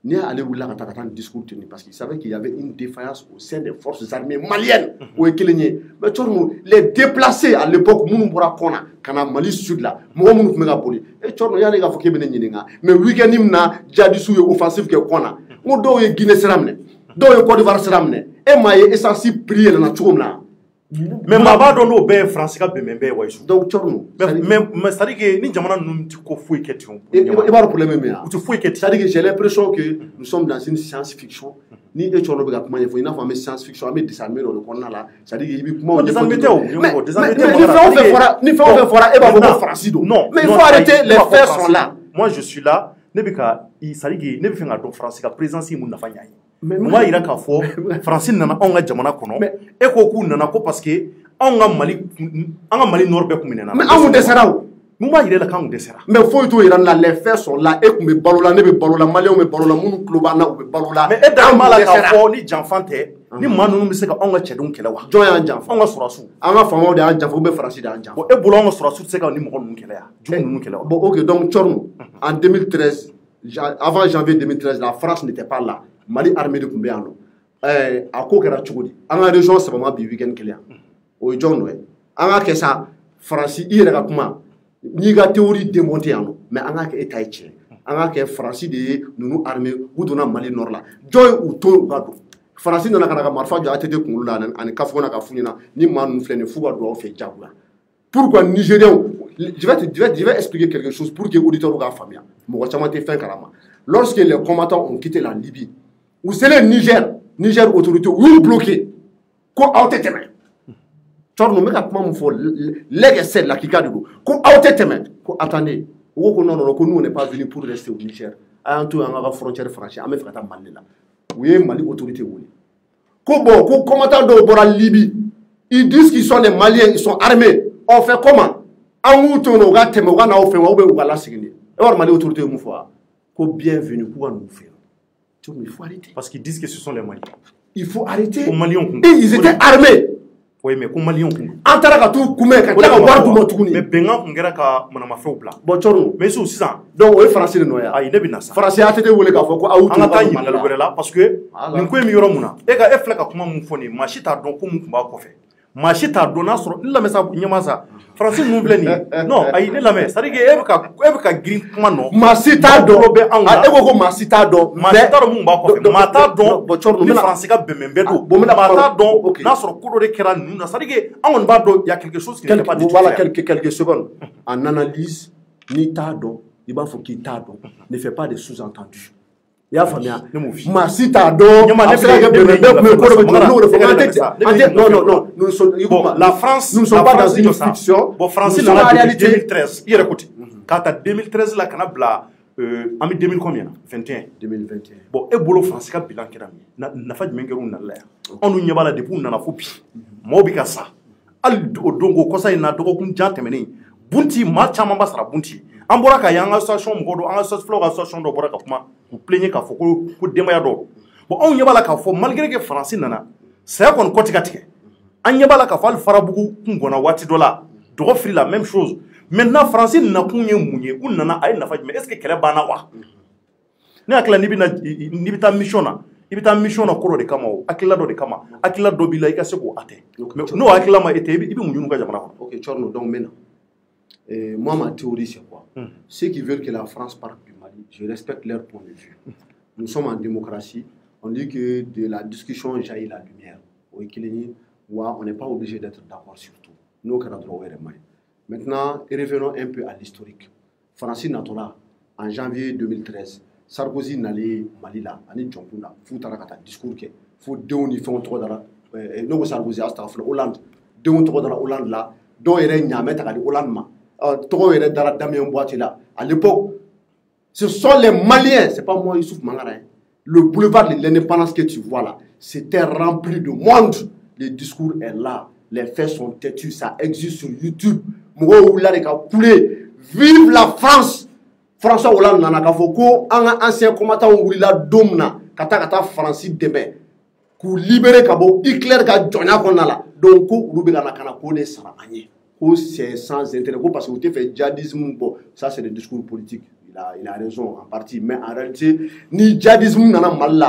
Ni allé où là quand un discours tenu parce qu'il savait qu'il y avait une défaillance au sein des forces armées maliennes au Ekelenye. Mais tu vois, les déplacés à l'époque, nous pourra qu'on a quand Mali Sud là, moi nous me rappelle. Et tu vois, il y a des gars qui viennent n'inga. Mais week-end imna jadisou offensif que qu'on a. On doit y Guinée seramne, doit y Côte d'Ivoire seramne. Et moi est censé prier la nature là. Mais ma ba don no be France ka be membe wa isu donc chorno mais ça dit que ni jamana nous ti ko fouy question et pas le problème mais tu fouy question ça dit que j'ai l'impression que nous sommes dans une science-fiction ni et chorno be ga comment il faut une affaire science-fiction mais desarmer dans le corner là ça dit que il comment on désarmer ni fait fora et ba bo France do non mais il faut arrêter les faits sont là moi je suis là nebika il ça dit que nebi fait ngado France ka présence mu na fanya moi il a ka fo France nana on ga jamana kono e ko ku nana ko parce que on ga Mali nord be ku minena mais on desera nous va il la kan desera mais faut tout iran là les faits sont là e ku me balola nebe balola Mali on me balola munu kloba na o be balola mais e da mala ka fo ni janfante ni manu nu se ka on ga chedon kele wa joya janfa on ga surasu on ga famo de janfa be France de janfa e bolo on ga surasu se ka ni mo nu kele ya jumu nu kele wa bon OK donc chorno en 2013 avant janvier 2013 la France n'était pas là Mali armée de Kumbeano a ko kera chugodi anga région sabama bi weekend kele o jono anga ke sa France ire ka kuma ni ga théorie démonter ano mais anga ke état ichi anga ke France de nunu armée wudona Mali nord la joy ou to gado France nana kana ka marfa jo atete kungulu la an ka fona ka funyina ni manu flene fuga do fait jagula pourquoi Nigériens je vais expliquer quelque chose pour que auditeurs ga famia mo chama te fin karama lorsque les combattants ont quitté la Libye ou c'est le Niger autorité ou bloqué ko auteteme torno me ka kuma mo fo lege sel la kika do ko auteteme ko attendez wo ko non ko nous on n'est pas venu pour rester au Niger en tout en frontière franchie ame fata Mali là oui Mali autorité woni ko bon ko combattant do bora Libye ils disent qu'ils sont des Maliens ils sont armés on fait comment en outono ga teme ga na o fe wa be ga la sigini e war Mali autorité mo fo ko bienvenue pour nous faire. Il faut arrêter. Parce qu'ils disent que ce sont les Maliens. Il faut arrêter. Et ils étaient armés. Oui, mais comme Maliens. Mais Benga Kungera ka manama fait au plat. Mais c'est aussi ça. Donc, oui, français de Noya. Ah, il est bien ça. Français a été où les gars, faut qu'on parce que nous pouvons mieux muna. Et quand F la comment mon phone, machita donc comme on va faire. Machita donna sur la mesa nyamaza. Français nous bleni. Non, aïe la mesa. Ça dit que Eva green comment non. Machita do. Ah, Eva machita do. Machita do mumba ko. Mata do. Ni français ka bemembe do. Mata do. Na sur couro de kera nous. Ça dit que on va do il y a quelque chose qui n'est pas dit. Voilà quelques secondes. En analyse ni ta do, il va faut qu'il ta do. Ne fait pas de sous-entendus. Ya famia masita do la France nous ne sommes pas dans une fiction bon France dans la réalité 2013 il écoute quand à 2013 la canabla en 2000 combien 2021 bon e bolo France ka bilan kira na fa mengeru na la on nous nyabala de pour na fopi mo bi ka sa al dongo ko sai na dogo kun jantemeni bunti ma chama basara bunti ambora ka yanga association mgodo anga association do bora ka kuma ku plaignez ka fo ko demaya do bon on yebala ka fo malgré que français nana c'est qu'on kotikatike an yebala ka fo al farabugu ngona wati dola do fri la même chose maintenant français na kunye munye un nana ay na fajme est-ce que kele bana wa ne akla ni bita mission na koro de kama o akila do de kama akila do bila ikase ko ate no akila ma ete ibi munyu ka jamana OK chorno donc maintenant moi, ma théorie, c'est quoi? Ceux qui veulent que la France parte du Mali, je respecte leur point de vue. Nous sommes en démocratie. On dit que de la discussion jaillit la lumière. On n'est pas obligé d'être d'accord sur tout. Nous, maintenant, revenons un peu à l'historique. Francis Natola, en janvier 2013, Sarkozy n'allait Mali là, Ani Djonkuna, Foutaraka, discours que, faut déuni, faut trop dans la, non, Sarkozy, Hollande, déuni trop dans la Hollande là, dont il y a une yamette à la Hollande. À l'époque, ce sont les Maliens, c'est pas moi, Youssouf Mangara. Le boulevard de l'indépendance que tu vois là, c'était rempli de monde. Le discours est là, les faits sont têtus, ça existe sur YouTube. Vive la France! François Hollande n'a pas fait un ancien combattant où il a domna, kata Francis demain, pour libérer Kabo, Hitler ka Jonia Konala, donc Rubega Nakana Kone Sarabanye. C'est sans intérêt parce que vous avez fait djihadisme, bon, ça c'est le discours politique. il a raison en partie. Mais en réalité, ni djihadisme nana Mali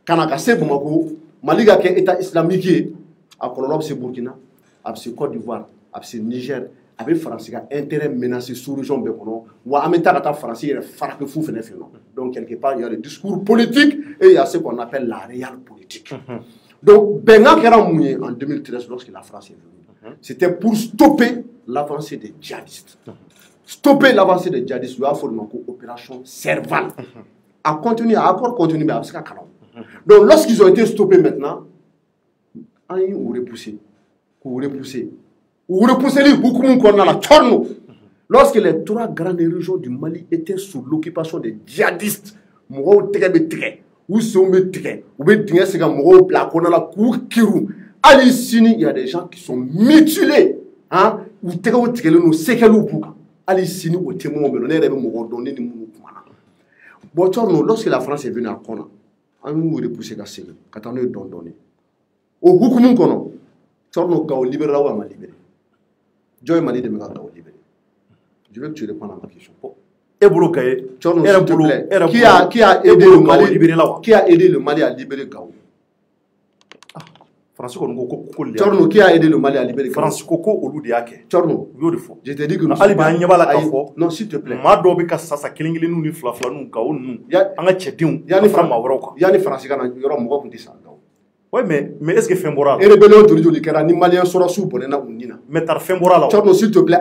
kana ka se Bamako, Mali ka kɛ État islamique a kɔlɔlɔ bɛ se Burkina, a bɛ se Côte d'Ivoire, a bɛ se Niger, a bɛ Faransi ka intérêt menacé sous région bɛɛ kɔnɔ, wa an bɛ taa ka taa Faransi yɛrɛ farafin fu fɛnɛ fɛ yen nɔ. Donc quelque part il y a le discours politique et il y a ce qu'on appelle la réelle politique. Donc bɛnkan kɛra mun ye en 2013 lorsque la France est venue, c'était pour stopper l'avancée des djihadistes. Stopper l'avancée des djihadistes, il y a fait une opération Serval. À continuer, à encore continuer, mais à ce cas-là. Donc lorsqu'ils ont été stoppés maintenant, ils ont repoussé. Vous repoussez les beaucoup qu'on a la Tchorno. Lorsque les 3 grandes régions du Mali étaient sous l'occupation des djihadistes, Moro Tege, ou Sombe Tege, ou Betinga Sega Moro Blakona la Kour Kirou, Ali Sini, il y a des gens qui sont mutilés. Hein? Ou Tege Tege nous Sekelou Bouka. Ali Sini au témoin, mais on est Moro donné des Mounou Kumana. Bon, Tchorno, lorsque la France est venue à Kona, on nous repoussé à Sega, quand on est donné. Au Boukoumou Kono, Tchorno Gao libéré ou à ma libéré. Joy Mali de Mega Gao libéré. Je veux que tu répondes à ma question. Qui a aidé le Mali Qui a aidé le Mali à libérer Gao? Tchorno, qui a aidé le Mali à libérer Gao? Tchorno, je te dis que nous sommes... Non, s'il te plaît. Yanni Français, il y aura un mot ça. Oui, mais est-ce que c'est moral? Et rébellion de l'Union, ni Malien sera sous pour les Naounina. Mais t'as fait moral. Tchorno, s'il te plaît,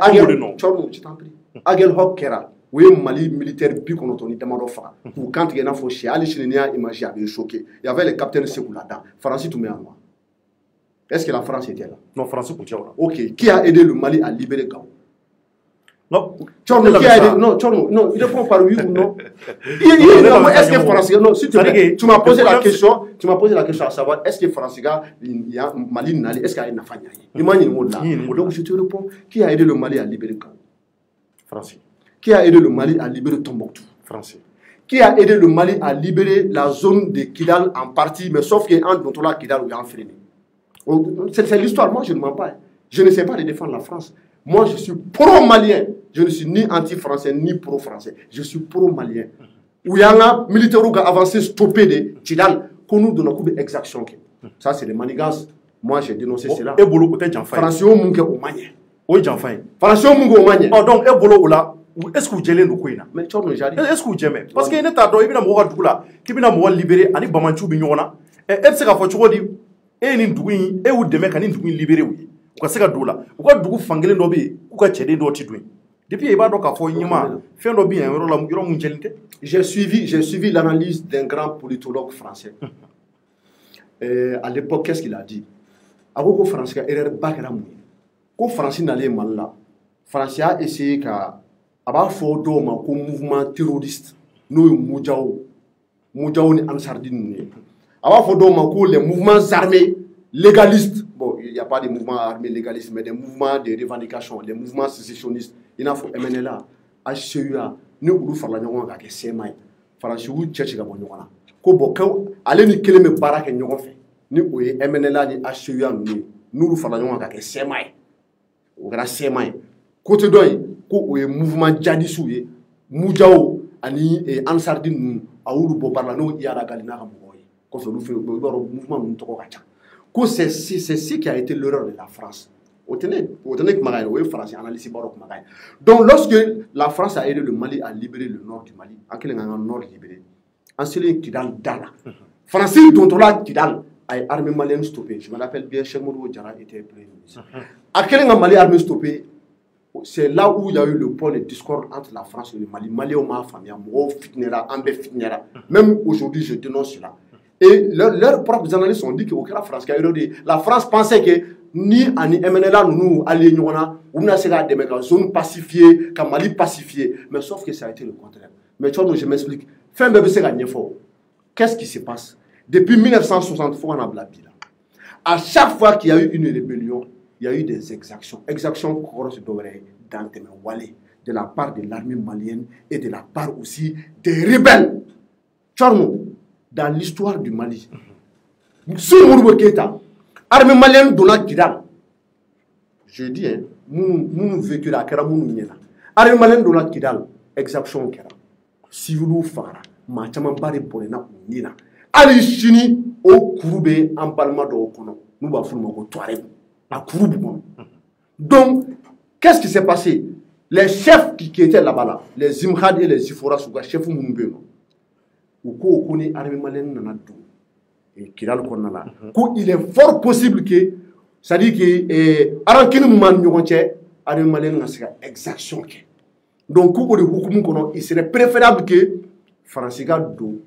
Tchorno, je t'en prie. Agel Hokera, oui, Mali militaire, puis qu'on entendit Damarofa. Ou quand il y en a fauché, Ali Chinenia, imagine, avait choqué. Il y avait le capitaine Sekou là-dedans. France, tout met en moi. Est-ce que la France était là? Non, France, pour là. Ok. Qui a aidé le Mali à libérer Gao? Non. Tchorno, qui a aidé? Non, Tchorno, non, il répond par oui ou non. Est-ce que France, non, s'il te plaît, tu m'as posé la question, à savoir, est-ce que France, il y a Mali Nali, est-ce qu'il y a une affaire? Donc je te réponds, qui a aidé le Mali à libérer Gao? Français. Qui a aidé le Mali à libérer Tombouctou? Français. Qui a aidé le Mali à libérer la zone de Kidal en partie, mais sauf qu'il y a un dont on a Kidal où il y a un freiné. C'est l'histoire, moi je ne mens pas. Je ne sais pas de défendre la France. Moi je suis pro-malien. Je ne suis ni anti-français ni pro-français. Je suis pro-malien. Où il y a un militaire qui a avancé, stoppé de Kidal, qu'on nous donne un coup d'exaction. Ça c'est des manigances. Moi j'ai dénoncé cela. Et Bolo, peut-être j'en fais. Français au Mungue au Mali. Oui, j'en fais. Français au Mungue au Mali. Oh, donc, et Bolo, là. Est-ce que vous gênez le Kouina? Mais tu vois, j'arrive. Est-ce que vous gênez? Parce qu'il y a un tas de gens qui sont libérés, qui sont libérés, est-ce que vous avez dit, et ni douin, et ou demain, quand ni douin libéré, oui. Ou qu'est-ce que doula? Ou quoi douou fangele nobi, ou quoi tchède d'autres douin. Depuis, il va donc à Foyima, faire le bien, j'ai suivi l'analyse d'un grand politologue français. À l'époque, qu'est-ce qu'il a dit? Avant français a erreur bakramou. Quand français n'allait mal là, français a essayé qu'à avoir fort d'homme comme mouvement terroriste, nous Moudjaou ni Ansardine. Avoir fort d'homme comme les mouvements armés légalistes. Bon, il n'y a pas de mouvements armés légalistes, mais des mouvements de revendication, des mouvements sécessionnistes. Il a faut MNLA, HCUA, nous nous faisons la nyonga avec CMI. Français ou tchèque bon nyonga. Ko bo quand aller ni keleme barak nyonga fait. Ni oye MNLA ni HCUA nous nous faisons la nyonga avec CMI. Au grand CMI. Côté d'oeil, ko oye mouvement djihadisou ye, Moudjao ani Ansardine a oulu bobarla no yara galina ramoy. Ko fait le mouvement nous toko kacha. Ko c'est ce qui a été l'erreur de la France. Autenez que Magaï, oui, France, analyse Barok Magaï. Donc, lorsque la France a aidé le Mali à libérer le nord du Mali, en quel nord libéré, en celui qui dans Dala, Français dont on a Kidal, a armée malienne stoppée. Je me rappelle bien, Cheikh Mourou Djara était premier ministre. À quel Mali armée stoppée, c'est là où il y a eu le point de discorde entre la France et le Mali. Mali au ma famille, Moro fitnera, Ambé fitnera. Même aujourd'hui, je dénonce cela. Et leurs propres analystes ont dit que la France pensait que ni ani MNLA nous alliés nous on a essayé de zone pacifiée, comme Mali pacifiée, mais sauf que ça a été le contraire. Mais tu vois, je m'explique. Fin bébé c'est gagné fort. Qu'est-ce qui se passe? Depuis 1960, on a blabla. À chaque fois qu'il y a eu une rébellion, il y a eu des exactions. Exactions dans de la part de l'armée malienne et de la part aussi des rebelles. Tchorno, dans l'histoire du Mali, sous Mourou Keita, l'armée malienne donna Kidal. Je dis, nous vécu la Kera Mounou Niena. L'armée malienne donna Kidal, exaction Kera. civil fara ma caman ba de bɔnna u ni na hali sini o kuru bɛ an balima dɔw kɔnɔ n'u b'a fɔ o ma ko Touareg a kuru b'u kɔnɔ donc qu'est-ce qui s'est passé les chefs qui étaient là-bas là les Imhad et les Ifora su ka chefs minnu bɛ yen nɔ u ko ni armée malienne nana don Kidal kɔnɔna la ko il est fort possible que c'est-à-dire que arankini min b'an ni ɲɔgɔn cɛ armée malienne ka se ka exaction kɛ donc ko o de hukumu kɔnɔ il serait préférable que Faransi ka don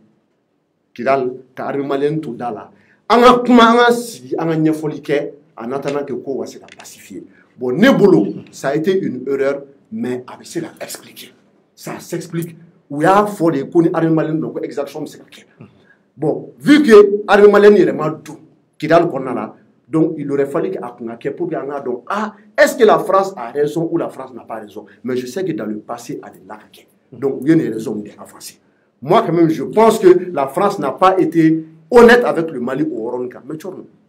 Kidal ka armée malienne to da la an ka kuma an ka sigi an ka ɲɛfɔli kɛ en attendant que ko ka se ka pacifier bon ne bolo ça a été une erreur mais a bɛ se ka expliquer ça s'explique u y'a fɔ de ko ni armée malienne don ko exaction bɛ se ka kɛ bon vu que armée malienne yɛrɛma don Kidal kɔnɔna la donc il aurait fallu qu'à Kunake pour que donc est-ce que la France a raison ou la France n'a pas raison mais je sais que dans le passé elle est là donc il y a une raison d'avancer moi quand même je pense que la France n'a pas été honnête avec le Mali au Oronka mais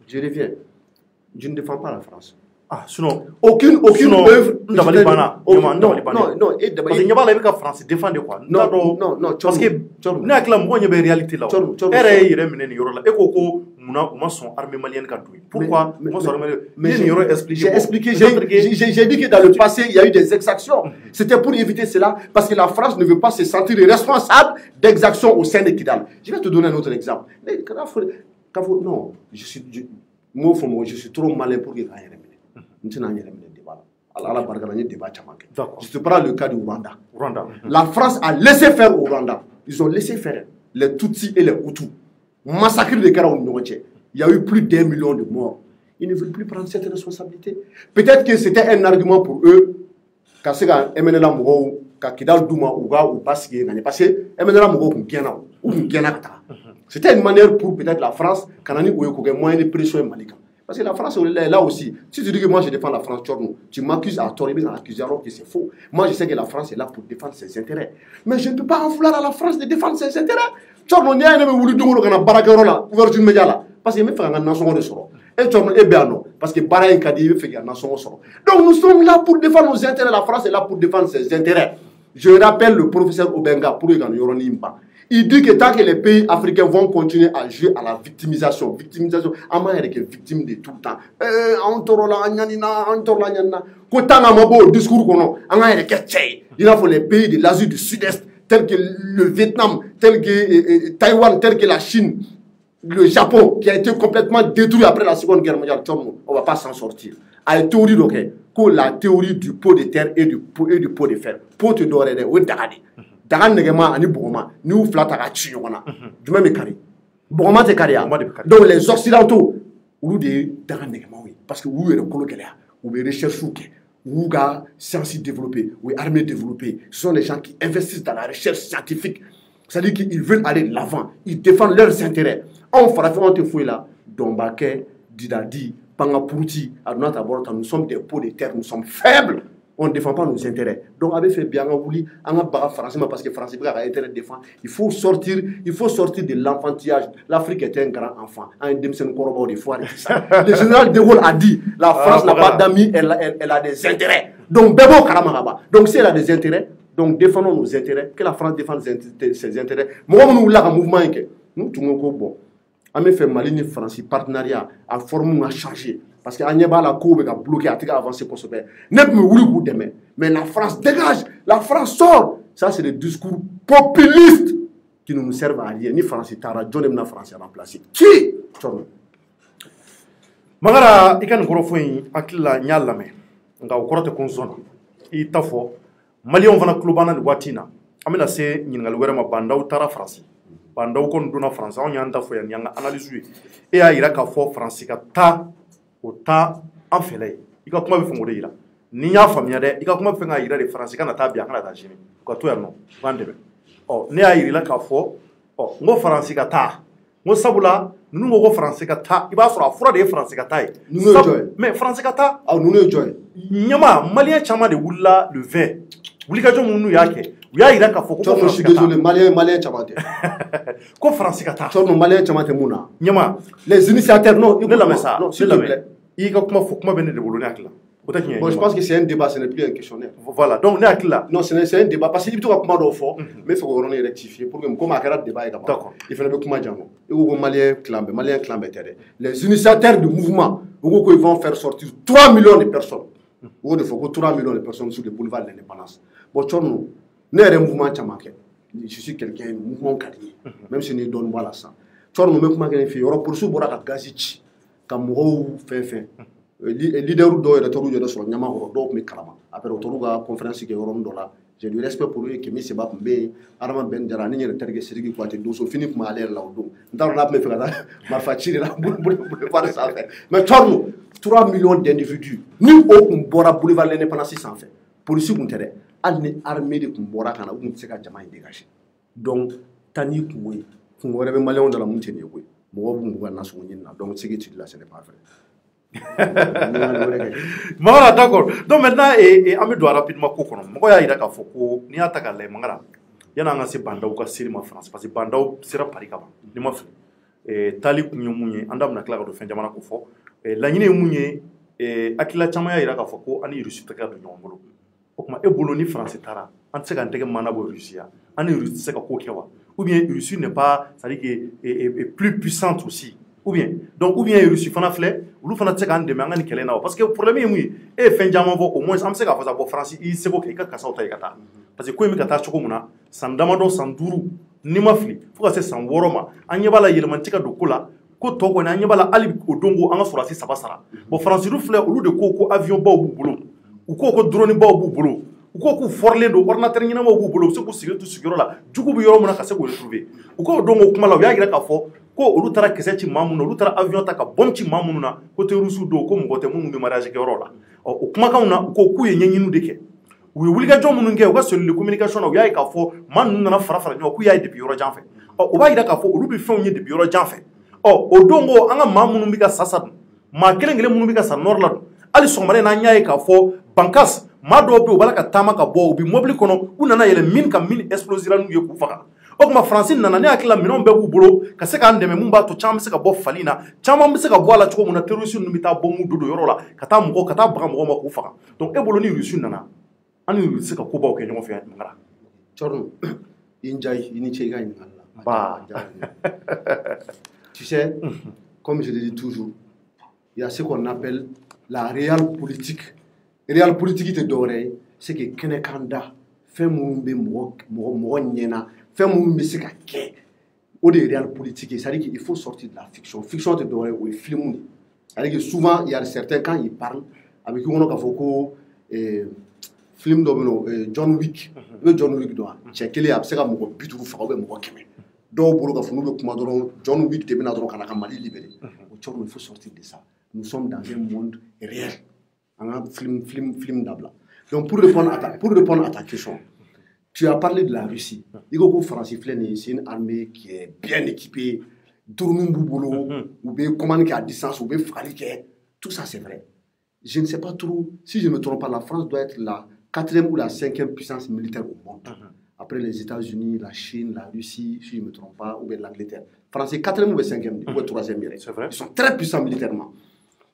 je reviens je ne défends pas la France sinon aucune œuvre non parce que il y a pas France défendre quoi non parce que ne akla mo nya be réalité là ere yere minen yoro la eko muna ma son armée malienne ka doué pourquoi moi son armée mais yoro expliquer j'ai dit que dans le passé il y a eu des exactions c'était pour éviter cela parce que la France ne veut pas se sentir responsable d'exactions au sein de Kidal je vais te donner un autre exemple non je suis trop malin pour que je te prends le cas du Rwanda. La France a laissé faire au Rwanda. Ils ont laissé faire les Tutsis et les Hutus. Massacre de Kara au Nord. Il y a eu plus d'1 million de morts. Ils ne veulent plus prendre cette responsabilité. Peut-être que c'était un argument pour eux. Parce que c'était une manière pour peut-être la France qui moyen de pression malika. Parce que la France est là aussi. Si tu dis que moi je défends la France, tu m'accuses à tort, alors que c'est faux. Moi je sais que la France est là pour défendre ses intérêts. Mais je ne peux pas en vouloir à la France de défendre ses intérêts. Parce que parce que donc nous sommes là pour défendre nos intérêts. La France est là pour défendre ses intérêts. Je rappelle le professeur Obenga pour le il dit que tant que les pays africains vont continuer à jouer à la victimisation, Ama est victime de tout le temps. Il faut les pays de l'Asie du Sud-Est, tels que le Vietnam, tels que Taïwan, tels que la Chine, le Japon, qui a été complètement détruit après la Seconde Guerre mondiale. On ne va pas s'en sortir. À la théorie, la théorie du pot de terre et du pot de fer. Pot de doré, oui, daga negema ani bogoma ni u flata ka ci yona duma me kari bogoma te kari donc les occidentaux ou de daga negema oui parce que ou yere kolo kelea ou be recherche ou ou ga science développée ou armée développée ce sont les gens qui investissent dans la recherche scientifique c'est-à-dire qu'ils veulent aller de l'avant ils défendent leurs intérêts on fera on te fouille là Dombake Didadi Pangapuruti Adonata Borota nous sommes des pots de terre nous sommes faibles. On ne défend pas nos intérêts. Donc, avec fait bien, parce que France a intérêt de défendre. Il faut sortir de l'enfantillage. L'Afrique est un grand enfant. Le général de Gaulle a dit la France n'a pas d'amis, elle a des intérêts. Donc, Bebo Karamaraba. Donc, si elle a des intérêts, donc défendons nos intérêts. Que la France défende ses intérêts. Moi, nous avons un mouvement. Nous, tout le monde, bon. On a fait Mali et France, partenariat, à former, à changer. Parce qu'il y a la cour qui a bloqué, qui a avancé pour se faire. Mais la France dégage, la France sort. Ça, c'est des discours populistes qui ne nous servent à rien. Ni France, ni France a remplacé. Qui Magara, il y a un gros foin, Akila Nyalame, nga okorote konzona. I tafo, Mali on va na klubana de Watina. Amena se nyingalwera mabanda utara France. Banda ukon duna France, on yanda fo yanga analyse. Et a ira ka fo France ka ta o ta en fele i ka kuma be fengode ira ni ya famia de i ka kuma be fenga ira de France kana ta bia kana ta jini ko to ya no bandebe ne a ira ka fo ngo France ka ta ngo sabula nu ngo France ka ta i ba sura fura de France ka ta mais France ka ta nu no joy nyama malien chama de wulla le 20 wuli ka jomu nu yake ya ira ka fo ko je suis désolé malien chama de ko France ka ta no malien chama te muna nyama les initiateurs non ne la messa non s'il te plaît i ka kuma fo kuma bene de boloni akla Bon, je pense que c'est un débat, ce n'est plus un questionnaire. Voilà, donc là. Non, c'est un débat parce qu'il y a tout le fort, mais il faut qu'on rectifie pour que comme un débat. D'accord. Il faut que Malien les initiateurs du mouvement, ils vont faire sortir 3 millions de personnes. Il faut que 3 millions de personnes sur le boulevard de l'indépendance. Bon, nous sommes un mouvement tchamaké. Je suis quelqu'un, un mouvement carrière, même si nous donnons voilà ça. Nous sommes un mouvement qui est pour ce bourra gazichi, comme nous fait. Leader do de toru de sur nyama ho do me kalama après toru ga conférence ke yorom do la j'ai du respect pour lui que mi se ba kumbe arama ben jara ni nyere terge sirigi ko ate do so fini kuma aller la do ndaro na me fera ma facile la pour faire ça fait mais torno 3 millions d'individus ni o kumbora boulevard l'indépendance sans fait police kuntere alni armée de kumbora kana o se ka jama dégager donc tani kuwe kumore be malien de la montene ko mo bu ngwa na so nyina donc ce que tu dis là ce n'est pas vrai. Voilà, d'accord. Donc maintenant, on doit rapidement comprendre. Moi, il y a des fois que ni ataka les mangara. Il y en a un assez bandau qui est en France parce que bandau sera Paris kaba. Ni ma fait. Tali kunyo munye. Anda mna klara do fin jamana kofo. La nyine munye. Akila chamaya ira kafo ko ani Russie taka do nyombolo. Okuma ebolo ni France tara. Ante ka nteke mana bo Russie. Ani Russie seka ko kewa. Ou bien Russie n'est pas, ça dit que est plus puissante aussi. Ou bien Russie fana flé ou fana tseka ndeme ngani kele na parce que problème est oui et fin diamant au moins am seka fa France il se ko ke ka kasa ota ikata parce que ko mi kata choko muna sandama do sanduru ni mafli fo ka se san woroma anyebala yelemantika do kula ko to ko na anyebala ali odongo anga surasi sabasara bo France du flé ou de ko avion ba bu bolo ou ko drone ba bu bolo ou ko forlé do ordinateur nyina ma bu bolo se ko sigiro to sigiro la jugu bu yoro muna ka se ko retrouver ou ko dongo kuma la ya gira ka fo ko olu tara kese ci mamun olu tara avion ta ka bom ci mamun na ko te rusu do ko mo te mun mi mariage ke rola o kuma kan na ko ku ye nyinu de ke wi wuli ga jom mun nge ko sur le communication na ya ka fo man na fara fara nyo ku ya depuis yoro janfe o ba ida ka fo olu bi fon nye depuis yoro janfe o dongo anga mamun bi ka sasa ma kelengele mun bi ka sa nor la ali so mare na nya ka fo bankas ma do be o bala ka tama ka bo bi mobile kono unana yele min ka min explosira nu ye ku faka o kuma France nana ne akila minon be bu bolo ka se ka ndeme mun ba to cham se ka bo falina chama be se ka bo ala choko mun terroriste nu mita bo mu dodo yoro la ka ta baga mo ma ku faka donc e bolo ni Russie nana ani se ka ko ba o ke nyongo fe ngara chorno injay ini chega ni Allah ba tu sais comme je le dis toujours il y a ce qu'on appelle la réelle politique te doré c'est que kenekanda fait mun be mo nyena fait mon musique à quai au réel politique c'est à dire qu'il faut sortir de la fiction te doit ou film c'est à dire que souvent il y a certains quand ils parlent avec qui on a foko film domino John Wick doit checker après ça mo bitu fa ko be mo keme do bolo ka funu be kuma doron John Wick te bina doron kana ka Mali libéré il faut sortir de ça nous sommes dans un monde réel un film d'abla donc pour répondre à ta question. Tu as parlé de la Russie. Il y a France, c'est une armée qui est bien équipée, tourne boulot, ou bien communique à distance, ou bien fraliquer. Tout ça, c'est vrai. Je ne sais pas trop, si je ne me trompe pas, la France doit être la 4e ou la 5e puissance militaire au monde. Après les États-Unis, la Chine, la Russie, si je ne me trompe pas, ou bien l'Angleterre. France est 4e ou 5e, ou 3e. C'est vrai. Ils sont très puissants militairement.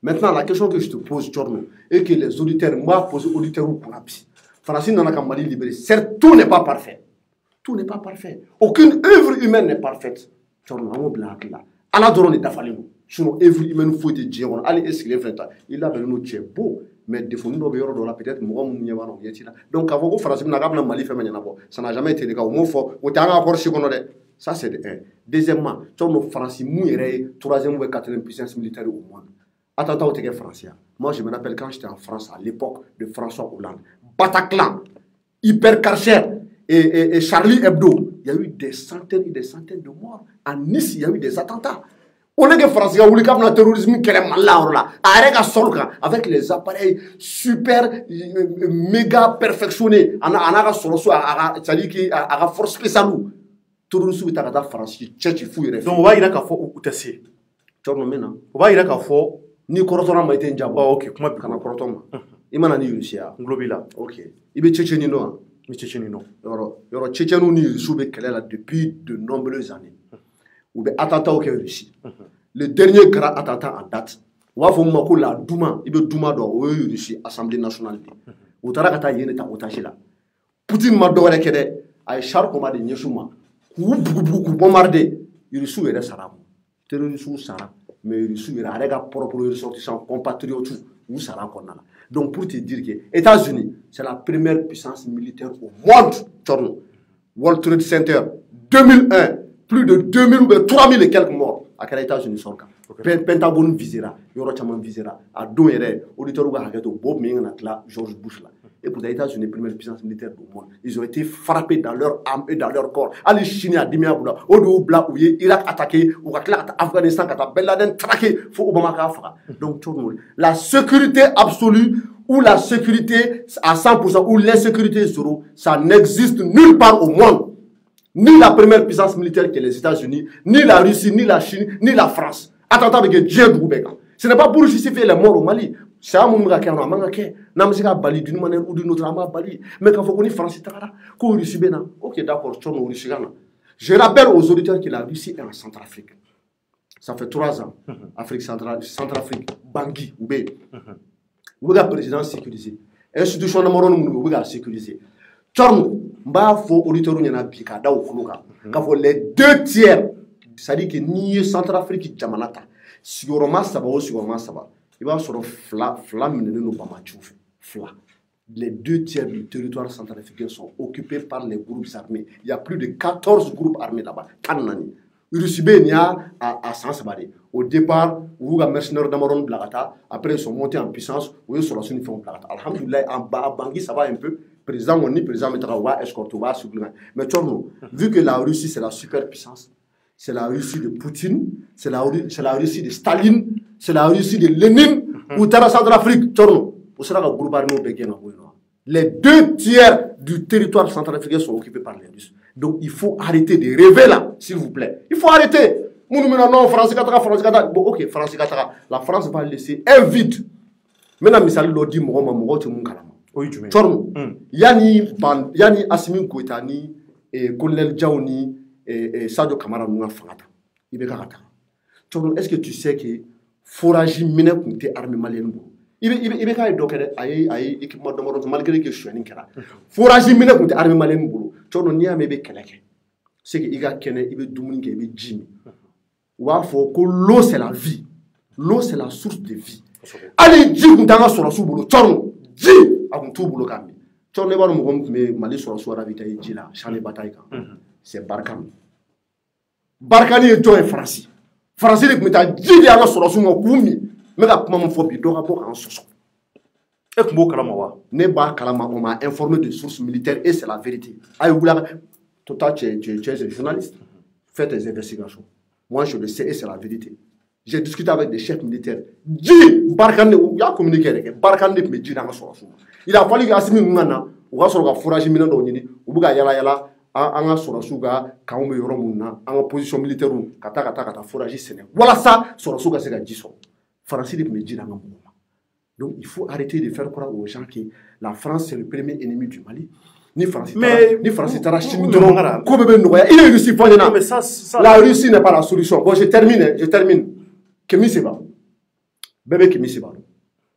Maintenant, la question que je te pose, Jorno, et que les auditeurs m'ont posé, auditeurs ou Kunapi. France n'a qu'à Mali libéré. Certes, tout n'est pas parfait. Tout n'est pas parfait. Aucune œuvre humaine n'est parfaite. Allah donne des affalés. Sinon, œuvre humaine, il faut te dire, allez, est-ce qu'il est fait? Il a besoin de beau, mais des fois, nous devons peut-être donc, avant que France n'a pas Mali fait, ça n'a jamais été le cas. Au moins, ça, c'est un. Deuxièmement, France, est 3e ou 4e puissance militaire au monde. Attentat au français. Moi, je me rappelle quand j'étais en France, à l'époque de François Hollande. Bataclan, Hypercarcher et Charlie Hebdo. Il y a eu des centaines et des centaines de morts. À Nice, il y a eu des attentats. On est que Français, on est le terrorisme qui est malade. Avec les appareils super, méga perfectionnés. On a une force spéciale. Terrorisme est à France. Donc, on va y aller à fond ou tesser. On va y aller à fond. Ni korotona ma ite njabo. Ok, comment kana korotoma. Imana ni Russia. Globila. Ok. Ibe Tchétchénie no. Mi Tchétchénie no. Yoro Tchétchénie ni soube kelela depuis de nombreuses années. Ou be attentat au Russie. Le dernier grand attentat en date, u b'a fɔ min ma ko la Duma i bɛ Duma dɔn o ye Russie Assemblée nationale de u taara ka taa yen de ta otage la Poutine ma dɔwɛrɛ kɛ dɛ a ye char commandé ɲɛsiw ma k'u bugubugu k'u bombarder Russie yɛrɛ sara terroristes sara mais Russie yɛrɛ a yɛrɛ ka propre ressortissants compatriotes u sara kɔnɔna la donc pour te dire que États-Unis c'est la première puissance militaire au monde Tchorno World Trade Center 2001 plus de 2000 ou 3000 et quelques morts à les États-Unis sont Pentagone visera yɔrɔ caman visera a don yɛrɛ auditeurs ka hakɛ to Bob min na tila George Bush là et pour les États-Unis première puissance militaire du monde ils ont été frappés dans leur âme et dans leur corps ali Chine a dimi abula o do bla ou Irak attaqué ou ka tila ka Afghanistan ka Ben Laden traqué faut Obama ka faga donc la sécurité absolue ou la sécurité à 100% ou l'insécurité zéro ça n'existe nulle part au monde ni la première puissance militaire que les États-Unis ni la Russie ni la Chine ni la France attends avec Dieu ce n'est pas pour justifier les morts au Mali c'est un moment qui a manqué n'a pas qu'à Bali d'une manière ou d'une autre à Bali mais quand faut qu'on y France qu'on Russie bena ok d'accord tu es Russie je rappelle aux auditeurs que la Russie est en Centrafrique ça fait 3 ans Afrique centrale Centrafrique Bangui ou bé ou le président sécurisé institution numéro 1 ou le sécurisé Tchorno m'a faut auditeur n'y en a plus qu'à da ou quand les 2 tiers c'est-à-dire que ni Centrafrique jamanata siguroma saba o siguroma saba il va sur fla minene no bama tchouf fla les 2 tiers du territoire centrafricain sont occupés par les groupes armés il y a plus de 14 groupes armés là-bas kanani Urusibenia à Sansabari au départ où les mercenaires d'Amaron Blagata après ils sont montés en puissance où ils sont sur la Blagata alhamdoulilah en Bangui ça va un peu président Moni président Metrawa escorte va supplément mais Tchorno vu que la Russie c'est la superpuissance c'est la Russie de Poutine, c'est la Russie de Staline, c'est la Russie de Lénine, ou Terra Centrafrique, Tchorno. Les 2 tiers du territoire centrafricain sont occupés par les Russes. Donc il faut arrêter de rêver là, s'il vous plaît. Il faut arrêter. Non, France, bon, ok, France, la France va laisser un vide. Maintenant, Missali l'a dit, Tchorno, Yani Assimi Goïtani, et Colonel Djaouni, et Sadio Kamara nous a fait est-ce que tu sais que forage mine kunte armée malienne il ka do kede ay équipement de malgré que je suis en kera forage mine kunte armée malienne bolo tono ni ame be keleke c'est que iga kene ibe dumuni ke ibe jimi wa fo ko l'eau c'est la vie l'eau c'est la source de vie allez ji kunta nga soro su bolo tono ji akun tu bolo kambi tono ne baro mo me mali soro su ravita ji la chane bataille kan c'est Barkhane. Barkhane est un Français. Français qui m'a dit qu'il y a un solo sur mon coumi. Mais comment mon phobie doit avoir un soso. Et comment kalamawa? Ne ba kalama on m'a informé de sources militaires et c'est la vérité. Aïe oula, toi tu es un journaliste. Fais tes investigations. Moi je le sais et c'est la vérité. J'ai discuté avec des chefs militaires. Dis Barkhane il a communiqué avec Barkhane me dit dans un solo. Il a fallu que Assimi Ngana ou va sur la fourrage minant d'Onini ou buga yala an ka sɔrɔsiw ka kanw bɛ yɔrɔ minnu na an ka position militaire ka taa forager sɛnɛ walasa sɔrɔsiw ka se ka ji sɔrɔ Faransi de tun bɛ ji d'an ka mɔgɔw ma donc il faut arrêter de faire croire aux gens que la France c'est le premier ennemi du Mali ni Faransi taara Chine dɔrɔn ko bɛɛ bɛ nɔgɔya i ye Russie fɔ ɲɛna la Russie n'est pas la solution bon je termine Kémi Séba bɛɛ bɛ Kémi Séba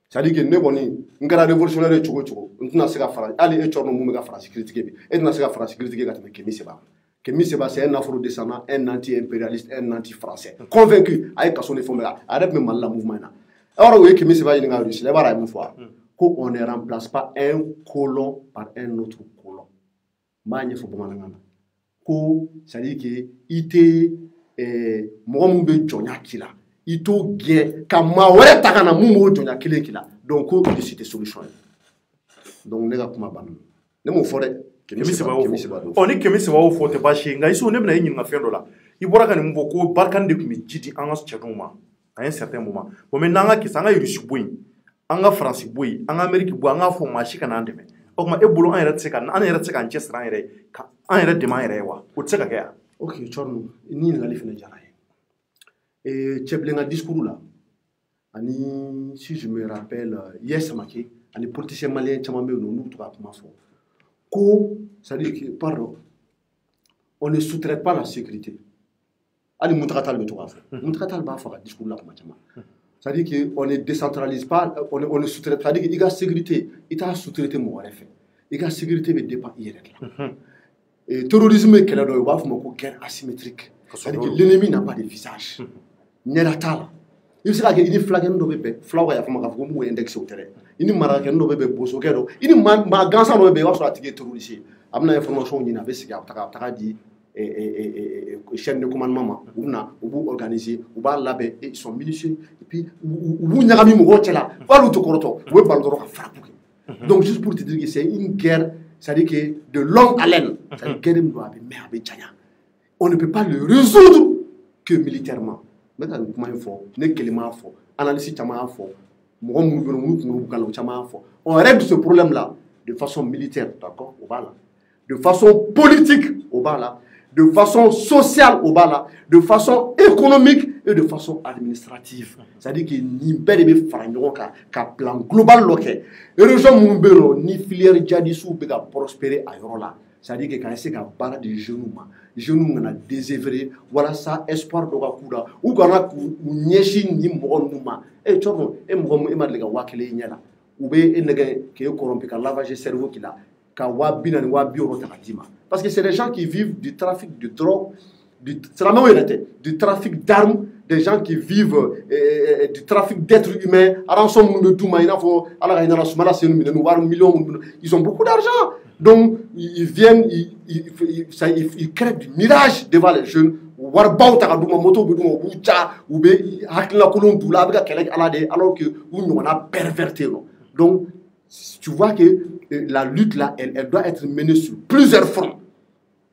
c'est-à-dire que ne kɔni n kɛra révolutionnaire ye cogo o cogo n tɛna se ka fara hali e Tchorno mun bɛ ka Faransi critiquer bi e tɛna se ka Faransi critiquer ka tɛmɛ Kémi Séba Kémi Séba c'est un afro-descendant un anti-impérialiste un anti-français convaincu a ye kaso ni fɛnw bɛɛ la a yɛrɛ tun bɛ Mali la mouvement in na alors o ye Kémi Séba ɲininka Russie la i b'a dɔn a ye mun fɔ ko on ne remplace pas un colon par un autre colon n b'a ɲɛfɔ bamanankan na ko c'est-à-dire que i tɛ mɔgɔ min bɛ jɔnya k'i la i t'o gɛn ka maa wɛrɛ ta ka na mun b'o jɔnya kelen k'i la donc ko Russie tɛ solution ye donc ne ka kuma banna ne m'o fɔ dɛ Kémi Séba ni Kémi Séba y'o fɔ tɛ baasi ye nka Isu ne bɛna e ɲininka fɛn dɔ la i bɔra ka nin mun fɔ ko Barkhane de tun bɛ ji di an ka cɛdenw ma à un certain moment bon maintenant an ka kisa an ka Russie bɔ yen an ka Faransi bɔ yen an ka Amérique bɔ an k'a fɔ maa si kana an dɛmɛ o tuma e bolo an yɛrɛ tɛ se k'an cɛ siri an yɛrɛ ye ka an yɛrɛ dɛmɛ an yɛrɛ ye wa o tɛ se ka kɛ yan. ok Tchorno ni ɲininkali fana diyara ye cɛbilen ka discours la ani si je me rappelle Yes Samake ani politicien malien caman bɛ yen n'u bɛ to ka kuma fɔ ko c'est-à-dire que pardon on ne sous-traite pas la sécurité ali Muntaka Tall bɛ to k'a fɔ Muntaka Tall b'a fɔ ka discours la kuma caman c'est-à-dire qu'on ne décentralise pas, on ne sous-traite pas. C'est-à-dire qu'il y a sécurité, il y a sous-traité mon fait. Il y a sécurité mais dépend il et terrorisme est quel est le guerre asymétrique. C'est-à-dire que l'ennemi n'a pas de visage. N'yera il sera que il flag no bebe flower ya fama ka ko mu index au terrain ini mara ke no bebe boso ke do ini ma gansa no bebe wa so atige terroriste amna information ni na be siga taka di chaîne de commandement ou na ou organiser ou ba labé et ils sont minutieux et puis ou nyagami mo hotela balu to koroto we balu to ka frappe. Donc juste pour te dire que c'est une guerre, c'est-à-dire que de longue haleine, c'est-à-dire guerre doit be mer be tchanya. On ne peut pas le résoudre que militairement. Maintenant, comment il faut, analyse, on règle ce problème-là de façon militaire, d'accord, au bas là, de façon politique, au bas là, de façon sociale, au bas là, de façon économique et de façon administrative. C'est-à-dire qu'il n'y a pas de plan global local. Et les gens ni filière djihadistes ou prospérer ailleurs là. C'est-à-dire que quand il y a barre de genoux, genoux on a désœuvré, voilà ça espoir de la ou quand on a niéchi ni moronuma et tu vois et morom et madlega wakele nyala ou be enega qui est corrompu car lavage cerveau qu'il a ka wabina ni wabioro takadima parce que c'est des gens qui vivent du trafic de drogue c'est la même réalité du trafic d'armes, des gens qui vivent du trafic d'êtres humains ils ont beaucoup d'argent. Donc, ils viennent, ils créent du mirage devant les jeunes. Alors que nous on a perverti. Donc, tu vois que la lutte là, elle doit être menée sur plusieurs fronts.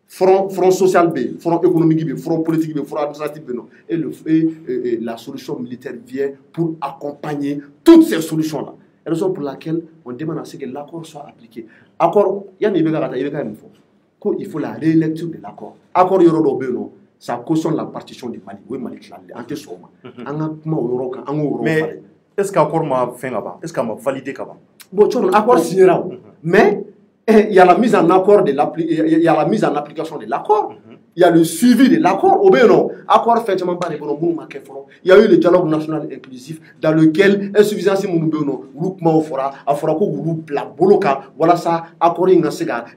Front social B, front économique B, front politique B, front administratif B. Non. Et la solution militaire vient pour accompagner toutes ces solutions-là. C'est la raison pour laquelle on demande à ce que l'accord soit appliqué. Accord, il faut la rélecture de l'accord. Accord, ça cautionne la partition du Mali. Oui, Mali, mais est-ce qu'accord m'a fait là-bas? Est-ce qu'il m'a validé là-bas? Bon, l'accord signera. Mais il y a la mise en accord il y a la mise en application de l'accord. Il y a le suivi de l'accord. Accord fait il y a eu le dialogue national inclusif dans lequel insuffisance voilà ça accord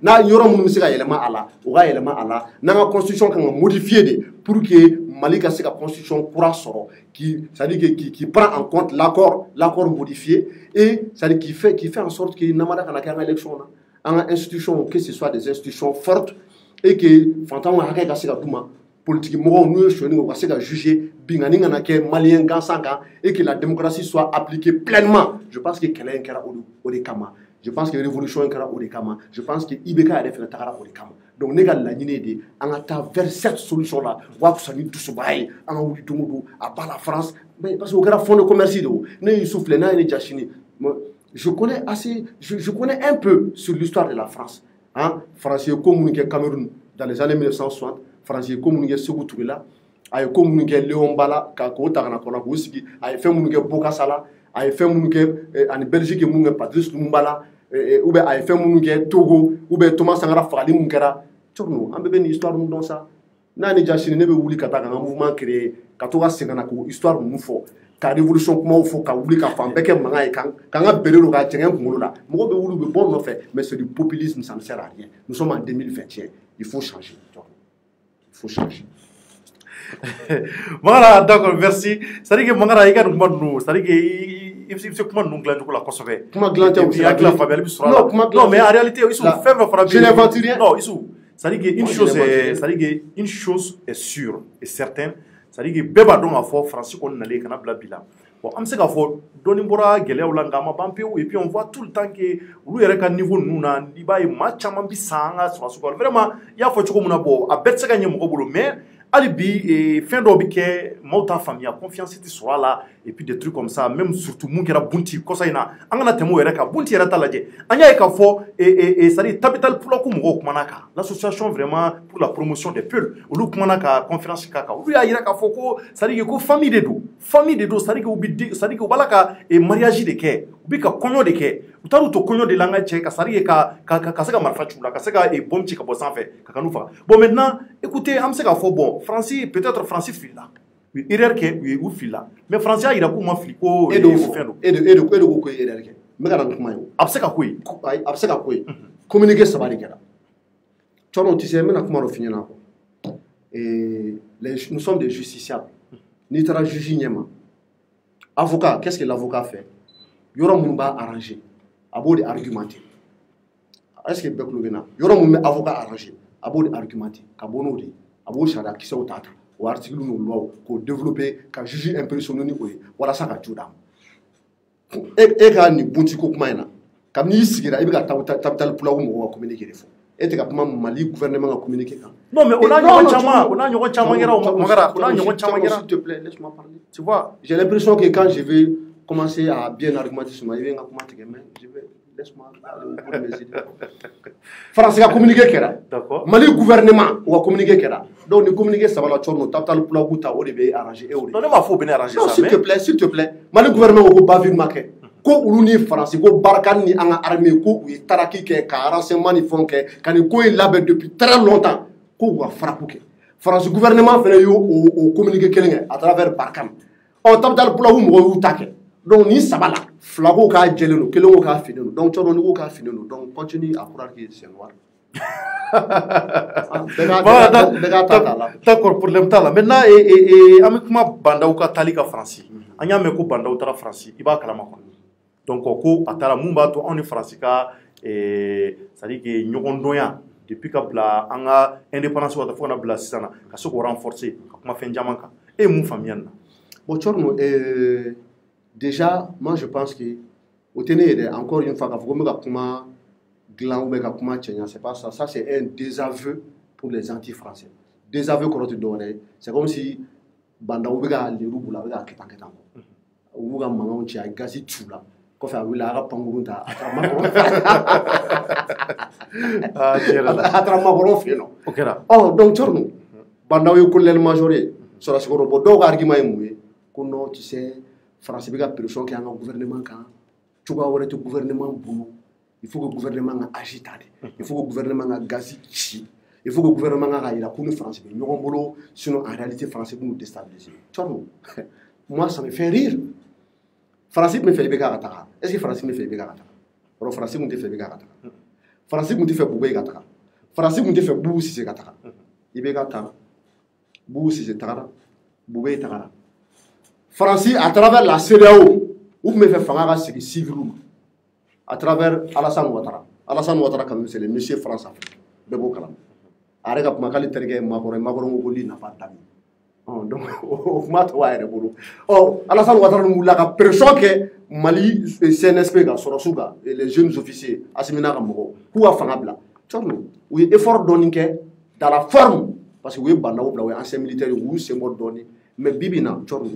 na yoro mun sega élément ala oga élément ala na constitution kan modifier pour que Mali ka sega constitution kura soro qui ça dit qui prend en compte l'accord modifié et ça dit qui fait en sorte que namada kana ka élection en institution que ce soit des institutions fortes et que fantan wa hakay kasika duma politique mo nous choni ko kasika juger bingani ngana ke malien gansanga et que la démocratie soit appliquée pleinement. Je pense que kelen kera odekama, je pense que révolution kera odekama, je pense que ibeka a fait takara odekama. Donc négal la nyine de angata vers cette solution là wa ko sani tout sobaye anga wuli dungudu à part la France mais parce que au grand fond de commerce de ne souffle na ni jachini. Je connais un peu sur l'histoire de la France. Hein? France est communiqué Cameroun dans les années 1960. France est communiqué Sékou Touré là. A est communiqué Léon Bala, Kako Tagana Konakosiki. A est fait communiqué Bokasala. A est fait communiqué en Belgique et Patrice Lumumba. Ou bien a est fait communiqué Togo. Ou bien Thomas Sankara Fali Munkera. Tourno, un peu une histoire dans ça. Nani Jachine nebe wuli kataka un mouvement créé. Katoga Senganako, histoire nous faut. La révolution comment il faut qu'à oublier qu'à faire bec manga et quand on bélo le gars tient pour là moi be wulu be bon fait mais c'est du populisme, ça ne sert à rien. Nous sommes en 2021, il faut changer. Voilà, d'accord, merci. C'est-à-dire que mangara iga nous c'est-à-dire que il se comment nous glandu la conserver comment glandu aussi la famille non mais en réalité ils sont faibles frappés je n'invente rien non ils sont c'est-à-dire que une chose est sûre et certaine. C'est-à-dire que beba don a fo français qu'on allait kana bla bila bon am se ka fo doni bora gele wala ngama bampe et puis on voit tout le temps que lu yere ka niveau nous na dibaye match am bi sanga sur vraiment il y a fo chiko muna bo a bet se ka nyemo ko bolo mais alibi et fin d'obike mauta famille confiance ti sur là et puis des trucs comme ça même surtout mun kera bunti ko sayna angana temo yere ka bunti yere talaje anya ka fo et ça dit capital pour la ko mo manaka l'association vraiment pour la promotion des peuples ou lu manaka conférence kaka ou ya yere ka fo ko ça dit ko famille de do ça dit ko bi ça dit ko balaka et mariage de ke bi ka konyo de ke utaru to konyo de langa che ka ça dit ka seka marfa chula ka seka et bombi ka bo sans fait ka kanufa bon maintenant écoutez am seka fo bon Francis peut-être Francis Filla erreur kɛ u ye u filila mais français y'a yira k'u ma fili ko e de ko ko erreur kɛ n bɛ ka na ni kuma ye o a bɛ se ka ko ye a bɛ se ka ko ye communiqué saba de kɛra cɔrɔ tu sais n bɛna kuma dɔ f'i ɲɛna nous sommes des justiciables n'i taara juge ɲɛma avocat qu'est-ce que l'avocat fait yɔrɔ minnu b'a arranger a b'o de argumenter est-ce que bɛɛ tulo bɛ na yɔrɔ minnu bɛ avocat arranger a b'o de argumenter ka bɔ n'o de ye a b'o sariya kisɛw ta o article n'o loi k'o développer ka juge impressionner ni o ye walasa ka jo d'a ma e ka nin bunti ko kuma in na kabini i sigira i bɛ ka tabitali pulawu mɔgɔw ka communiqué de fɔ e tɛ ka kuma Mali gouvernement ka communiqué kan. Non mais on a ɲɔgɔn caman kɛra s'il te plaît laisse-moi parler. Tu vois j'ai l'impression que quand je vais commencer à bien argumenter sur ma i bɛ n ka kuma tigɛ mais je vais laisse-moi aller au bout de mes idées. France ka communiqué kɛra. D'accord. Mali gouvernement o ka communiqué kɛra. Donc ni communiqué saba la cɔrɔ no tabitali pulawu ta o de bɛ arranger e o de. Non ne m'a fɔ o bɛ ne arranger ça mais s'il te plaît Mali gouvernement ko bavure ma kɛ. Ko olu ni France ko Barkhane ni an ka armée ko u ye taraki kɛ ka renseignement ni fɛnw kɛ ka nin ko in labɛn depuis très longtemps ko u ka frappe kɛ France gouvernement fana y'o communiqué kelen kɛ à travers Barkhane tabitali pulawu mɔgɔw y'u ta kɛ donc ni saba la fila ko k'a jɛlen don kelen ko k'a finnen don donc cɔrɔ ni ko k'a finnen don donc continue à croire que c'est noir. D'accord, problème t'a la maintenant an bɛ kuma bandaw ka taali ka Faransi an y'a mɛn ko bandaw taara Faransi i b'a kalama kɔni donc ko a taara mun b'a to anw ni Faransi ka c'est-à-dire que ɲɔgɔn dɔnya depuis ka bila an ka indépendance waati fo ka na bila sisan na ka se k'o renforcer ka kuma fɛn caman kan e ye mun faamuya nin na. Bon cɔrɔ déjà moi je pense que o tɛ ne ye dɛ encore une fois k'a fɔ ko n bɛ ka kuma dilan ou bien ka kuma cɛɲa c'est pas ça ça c'est un désaveu pour les anti-français désaveu kɔrɔ tɛ dɔwɛrɛ ye c'est comme si bandaw bɛ ka leru bula a bɛ ka kɛ tan u b'u ka mankanw ci a ye gazi ci u la kɔfɛ a wuli a ka pankurun ta a taara makɔrɔ fɛ yen nɔ o kɛra donc cɔrɔ bandaw ye colonel major ye sɔrɔsi kɔrɔ bɔn dɔw ka argument ye mun ye ko non tu sais France bɛ ka pression kɛ an ka gouvernement kan cogoya wɛrɛ tɛ gouvernement bolo il faut que gouvernement ka agir ta de il faut que gouvernement ka gazi ci il faut que gouvernement ka yira k'u ni France bɛ ɲɔgɔn bolo sinon en réalité France bɛ nous déstabiliser cɔrɔ moi ça me fait rire France tun bɛ fɛ i bɛ k'a ka taga est-ce que France tun bɛ fɛ i bɛ k'a ka taga yɔrɔ France tun tɛ fɛ i bɛ k'a ka taga France tun tɛ fɛ Bubé ka taga France tun tɛ fɛ Boubou Cissé ka taga i bɛ ka taga Boubou Cissé tagara Bubé tagara France à travers la CEDEAO u tun bɛ fɛ fanga ka sigi civil ma à travers Alassane Ouattara quand même c'est le monsieur France Afrique bɛɛ b'o kalama a yɛrɛ ka kuma k'ale terikɛ ye Macron ko lui n'a pas d'amis donc o kuma tɛ wa yɛrɛ bolo Alassane Ouattara ninnu wulila ka pression kɛ Mali CNSP kan sɔrɔsiw kan les jeunes officiers Asimina ka mɔgɔw k'u ka fanga bila cɔrɔ u ye effort dɔɔni kɛ dans la forme parce que u ye bandaw bila u ye ancien militaire u y'u sen bɔ dɔɔni mais bi bi in na cɔrɔ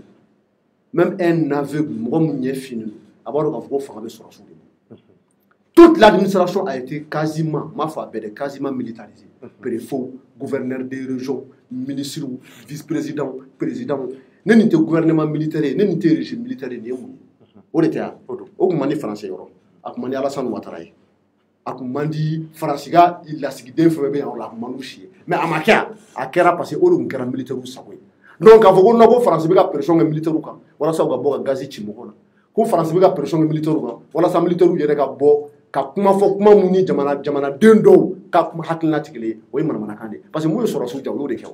même un aveugle mɔgɔ mun ɲɛ finnen don a b'a dɔn k'a fɔ ko fanga bɛ sɔrɔsiw de bolo toute l'administration a été quasiment ma foi bɛɛ de quasiment militarisée préfet gouverneur des régions ministres vice-présidents présidents ne nin tɛ gouvernement militaire ye ne nin tɛ régime militaire ye nin ye mun ye o de tɛ yan o tun man di français yɔrɔ a tun man di Alassane Ouattara ye a tun man di France ka lasigiden fɛn bɛ yan o la a tun man d'u si ye mais a ma kɛ yan a kɛra parce que o de tun kɛra militaire sago ye donc k'a fɔ ko non ko France bɛ ka pression kɛ militaire kan walasa u ka bɔ ka gazi ci mɔgɔw la ko France bɛ ka pression kɛ militaire kan walasa militaire yɛrɛ ka bɔ ka kuma fɔ kuma mun ni jamanaden dɔw ka kuma hakilina tɛ kelen ye o ye manamanakan de ye parce que mun ye sɔrɔsiw ja u y'o de kɛ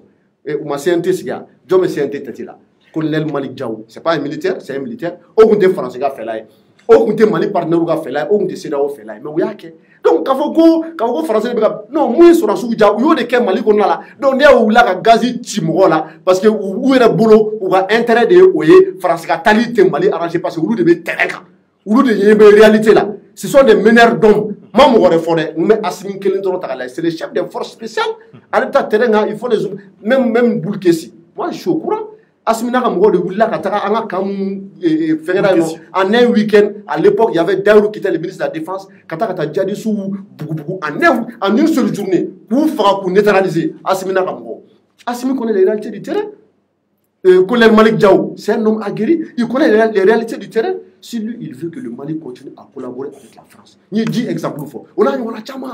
u ma CNT sigi yan jɔn bɛ CNT tɛti la colonel Malick Diaw c'est pas un militaire c'est un militaire o tun tɛ France ka fɛla ye o tun tɛ Mali partenaire ka fɛla ye o tun tɛ CEDEAO fɛla ye mais u y'a kɛ donc k'a fɔ ko France bɛ ka non mun ye sɔrɔsiw ja u y'o de kɛ Mali kɔnɔna la donc ne y'u wulila ka gazi ci mɔgɔw la parce que u yɛrɛ bolo u ka intérêt de ye o ye France ka taali tɛ Mali arranger parce que olu de bɛ terrain kan olu de ɲɛ bɛ réalité la ce sont des meneurs d'hommes ma mɔgɔ wɛrɛ fɔ dɛ n bɛ Assimi kelen dɔrɔn ta ka lajɛ c'est le chef des forces spéciales ale bɛ taa terrain kan il faut les même Boul Kessi moi je suis au courant Assimina ka mɔgɔw de wulila ka taga an ka camp fɛngɛra yen en un week-end à l'époque il y avait Daourou qui était le ministre de la défense ka taa djihadistes bugubugu en une seule journée k'u faga k'u neutraliser Assimina ka mɔgɔw Assimi connaît les réalités du terrain colonel Malick Diaw c'est un homme aguerri il connaît les réalités du terrain si lui il veut que le Mali continue à collaborer avec la France ni dit exemple fort on a caman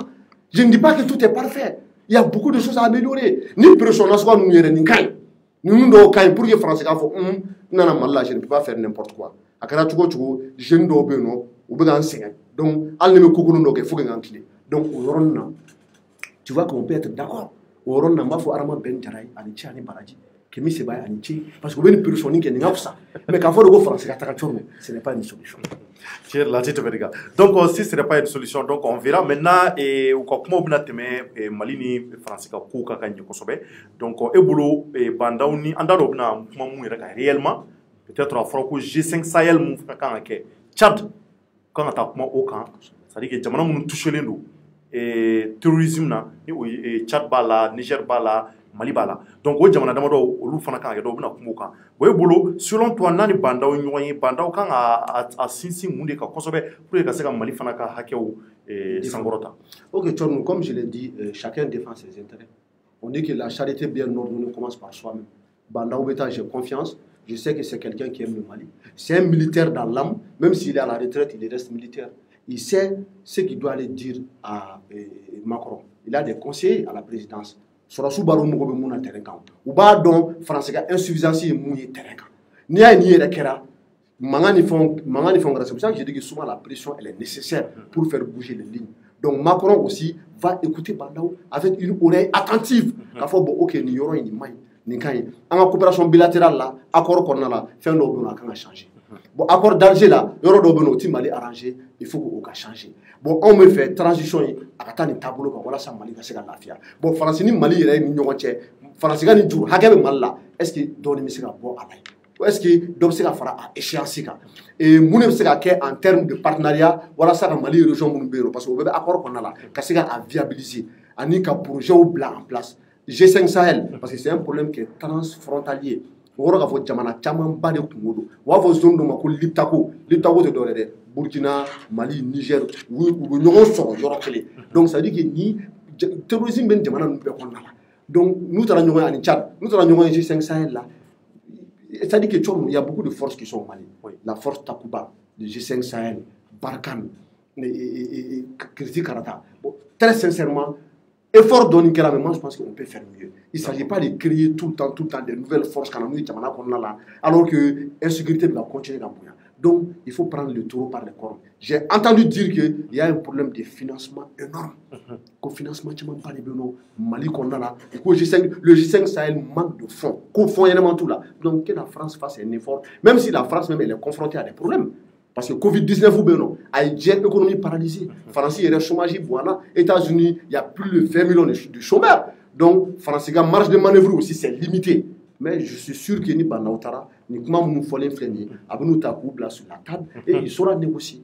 je ne dis pas que tout est parfait il y a beaucoup de choses à améliorer ni pression na soka nous yɛrɛ nin kaɲi Nous do kay pour que français ka fo nana malla je ne peux pas faire n'importe quoi akara tugo jeune do be no ou be enseigner donc al ne me kokulu no ke fo ke ngantile donc oronna tu vois qu'on peut être d'accord oronna ma fo arama ben jaray ani ci ani baraji que mi se bay ani ci parce que ben personne qui n'est ça mais quand faut le français ka taka chorno ce n'est pas une solution. Tiens, là, tu te verras. Donc, si ce n'est pas une solution, donc on verra maintenant. Et comment on a temé Malini français ka kuka kanyi kosobe. Donc, ebolo bandauni andaro na mamu réellement. Peut-être en franco G5 Sahel mu kan ke Tchad quand on tape au camp. C'est-à-dire que jamana mun touche lendo et terrorisme na ni Tchad bala, Niger bala, Mali bala. Donc, o jamana damado olu fana kan ke do na kumoka. Ebolo selon toi nani bandaw nyoyi bandaw kan a sinsi munde ka kosobe pour que ça Mali fana ka hakeo sangorota. OK, comme je l'ai dit, chacun défend ses intérêts. On dit que la charité bien ordonnée commence par soi-même. Bandaw Beta, j'ai confiance. Je sais que c'est quelqu'un qui aime le Mali. C'est un militaire dans l'âme. Même s'il est à la retraite, il reste militaire. Il sait ce qu'il doit aller dire à Macron. Il a des conseillers à la présidence. Sorosu baro mo be muna terrain kan u ba don français ka insuffisance e mu terrain kan ni ay ni yere kera mangani fond grâce c'est pour ça que je dis que souvent la pression elle est nécessaire pour faire bouger les lignes. Donc Macron aussi va écouter Bandaw avec une oreille attentive ka fo bo OK ni yoro ni may ni kan en coopération bilatérale là accord qu'on a là fin do do na kan changer. Bon accord d'Alger là yoro do bono ti Mali arranger il faut qu'on ka changer. Bon on me fait transition akata ni tableau ko wala sa Mali ka se ka lafia. Bon France ni Mali yere ni ñogo ci France ga ni tour hagabe Malla est-ce que do ni misika bo alay est-ce que do se ka fara à échéance ka et mune se ka ke en termes de partenariat wala sa ka Mali région mun bero parce que o be accord qu'on a là ka se ka viabiliser ani ka projet au blanc en place G5 Sahel parce que c'est un problème qui est transfrontalier. Woro ka fo jamana chaman ba de kungodo wa fo zone do mako liptako te dore de Burkina Mali Niger ou ñogo so yoro kele donc ça dit que ni terrorisme ben jamana nu be ko nala donc nous tara ñogo ani Tchad nous tara ñogo G5 Sahel là ça dit que il y a beaucoup de forces qui sont au Mali la force Takuba le G5 Sahel Barkhane et Kriti Karata bon très sincèrement effort donné mais moi je pense qu'on peut faire mieux. Il ne s'agit pas de créer tout le temps des nouvelles forces alors que l'insécurité va continuer à bouillir. Donc il faut prendre le taureau par les cornes. J'ai entendu dire qu'il y a un problème de financement énorme. Le financement pas les Mali qu'on a là. Le G5 Sahel manque de fonds. Qu'on tout là. Donc que la France fasse un effort, même si la France même elle est confrontée à des problèmes. Parce que Covid-19 ou bien non, l'économie paralysée. France, il y a le chômage, voilà. États-Unis, il y a plus de 20 millions de chômeurs. Donc, France, la marge de manœuvre aussi, c'est limité. Mais je suis sûr que ni Banautara, ni comment nous faut l'influencer, avec nous taper là sur la table et il saura négocier.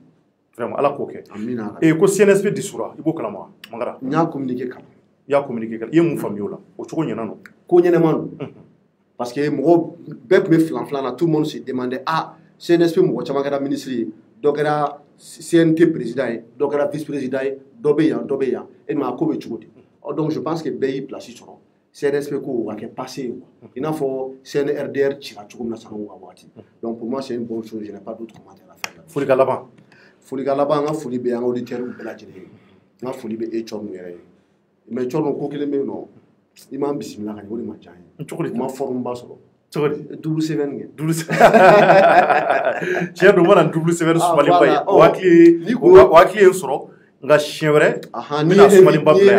Vraiment, à la coque. Et que CNSP dissoura, il faut que la moi, mangara. Il y a communiqué quand. Il y a communiqué quand. Il y a mon famille là. Au choco y'en a non. Qu'on parce que moi, bête me flanflan, tout le monde se demandait CNSP mo chama kara ministre do kara CNT président do kara vice président do be yan et ma ko be chugodi donc je pense que pays place sur CNSP ko wa ke passer il n'a faut CNRDR chira chugum na sango wati donc pour moi c'est une bonne chose je n'ai pas d'autre commentaire à faire foli galaba nga foli be en auditeur be la jere nga foli be e chorno yere mais chorno ko kele me no imam bismillah kan woni ma jaay ma forum ba solo double seven double tiens do wana double seven Somali bay wakli en soro nga chevre ni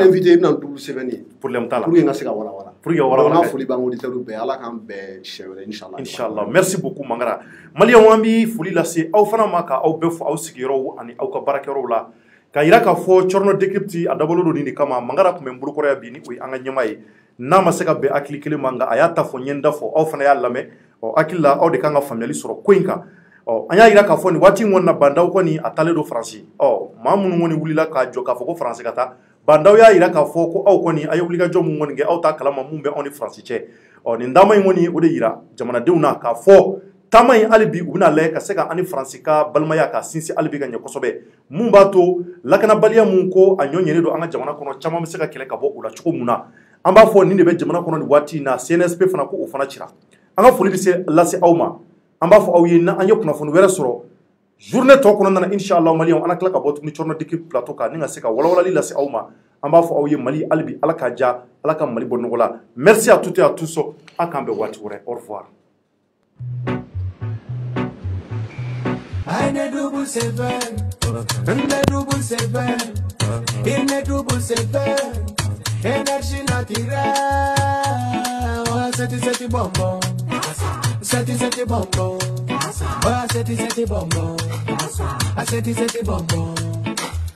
invité na double seven pour le mtala pour nga sega wala pour ya wala na foli ba auditeur be ala kan be chevre inshallah merci beaucoup mangara mali wambi foli la se aw fana maka aw be fo aw sigiro ani aw ka barakero la ka ira ka fo chorno decrypti adabolo do ni kama mangara ko memburu ko ya bini o anga nyamay na ma se ka be akili kele manga ayata fo nyenda fo aw fana ya lame o akilla aw de kanga family soro koinka o anya ira ka fo ni wati wonna bandaw ko ni atale do français o mamunu woni wulila ka joka fo ko français kata bandaw ya ira ka fo ko aw ko ni ay obliga jom woni nge aw ta kala mamumbe on français che o ni ndama woni o de ira jamana deuna ka fo tamay alibi ubina le ka se ka ani français ka balmaya ka sinsi alibi ga nyakosobe mumbato lakana balia munko anyo nyene do anga jamana kono chama se ka kele ka bo ula chuko muna amba fo ni ne be jamana kono ni wati na CNSP fana ko o fana chira anga foli bi se lasi awma amba fo awye na anyo kuna fo wera soro journée to kono na inshallah malion ana kala ka botu ni chorno dikip plateau ka ninga se ka wala wala li lasi awma an b'a fɔ aw ye Mali halibi Ala k'a diya Ala ka Mali bɔ nɔgɔ la. Merci à toutes et à tous. A k'an bɛn waati wɛrɛ. Au revoir. I ne double seven, ne double seven, il ne double seven, énergie naturelle. Oh, c'est bonbon, c'est bonbon, oh, c'est bonbon, c'est bonbon.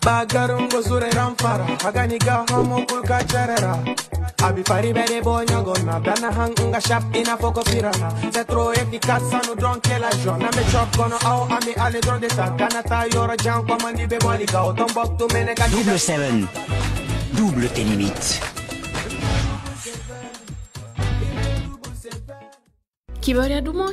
Bagarungo sure ramfara, aganiga homo kulka charera. Abi fari bede bonyo gonna, dana hanga shap ina foko firana. Se tro efficace no dronke la joie. Na me chop kono au ami ale dron de ta. Kanata yora jam komandi be bolika. Otombok tu mene ka Double 7. Double tes limites. Kibaruya duma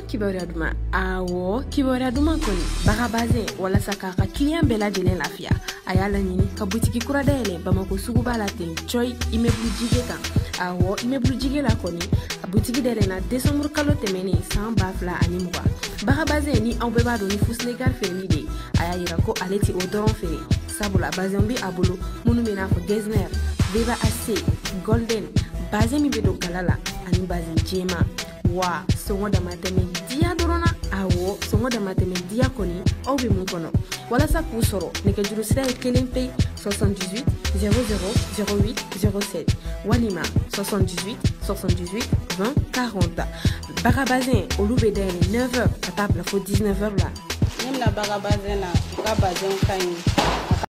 awo kibaruya duma koni bagabaze wala saka ka client bela jelen lafia ayala nyini ka boutique kura dele Bamako sugu bala ten choy immeuble jige kan awo immeuble jige la koni boutique dele na décembre kalo temeni 100 bafla ani muga bagabaze ni an beba do ni fus legal feni de ayira ko aleti odoron fere sabula bazambi abulu munu mena ko Gesner Beba AC Golden bazemi bedo galala ani bazem jema wa songo da mateme dia dorona awo songo da mateme dia koni au be mun kono wala sa ku soro ne ke juru sira kelempe 78 00 08 07 walima 78 78 20 40 Barabazin au loube de 9h à table faut 19h là même la Barabazin là ka bazin kan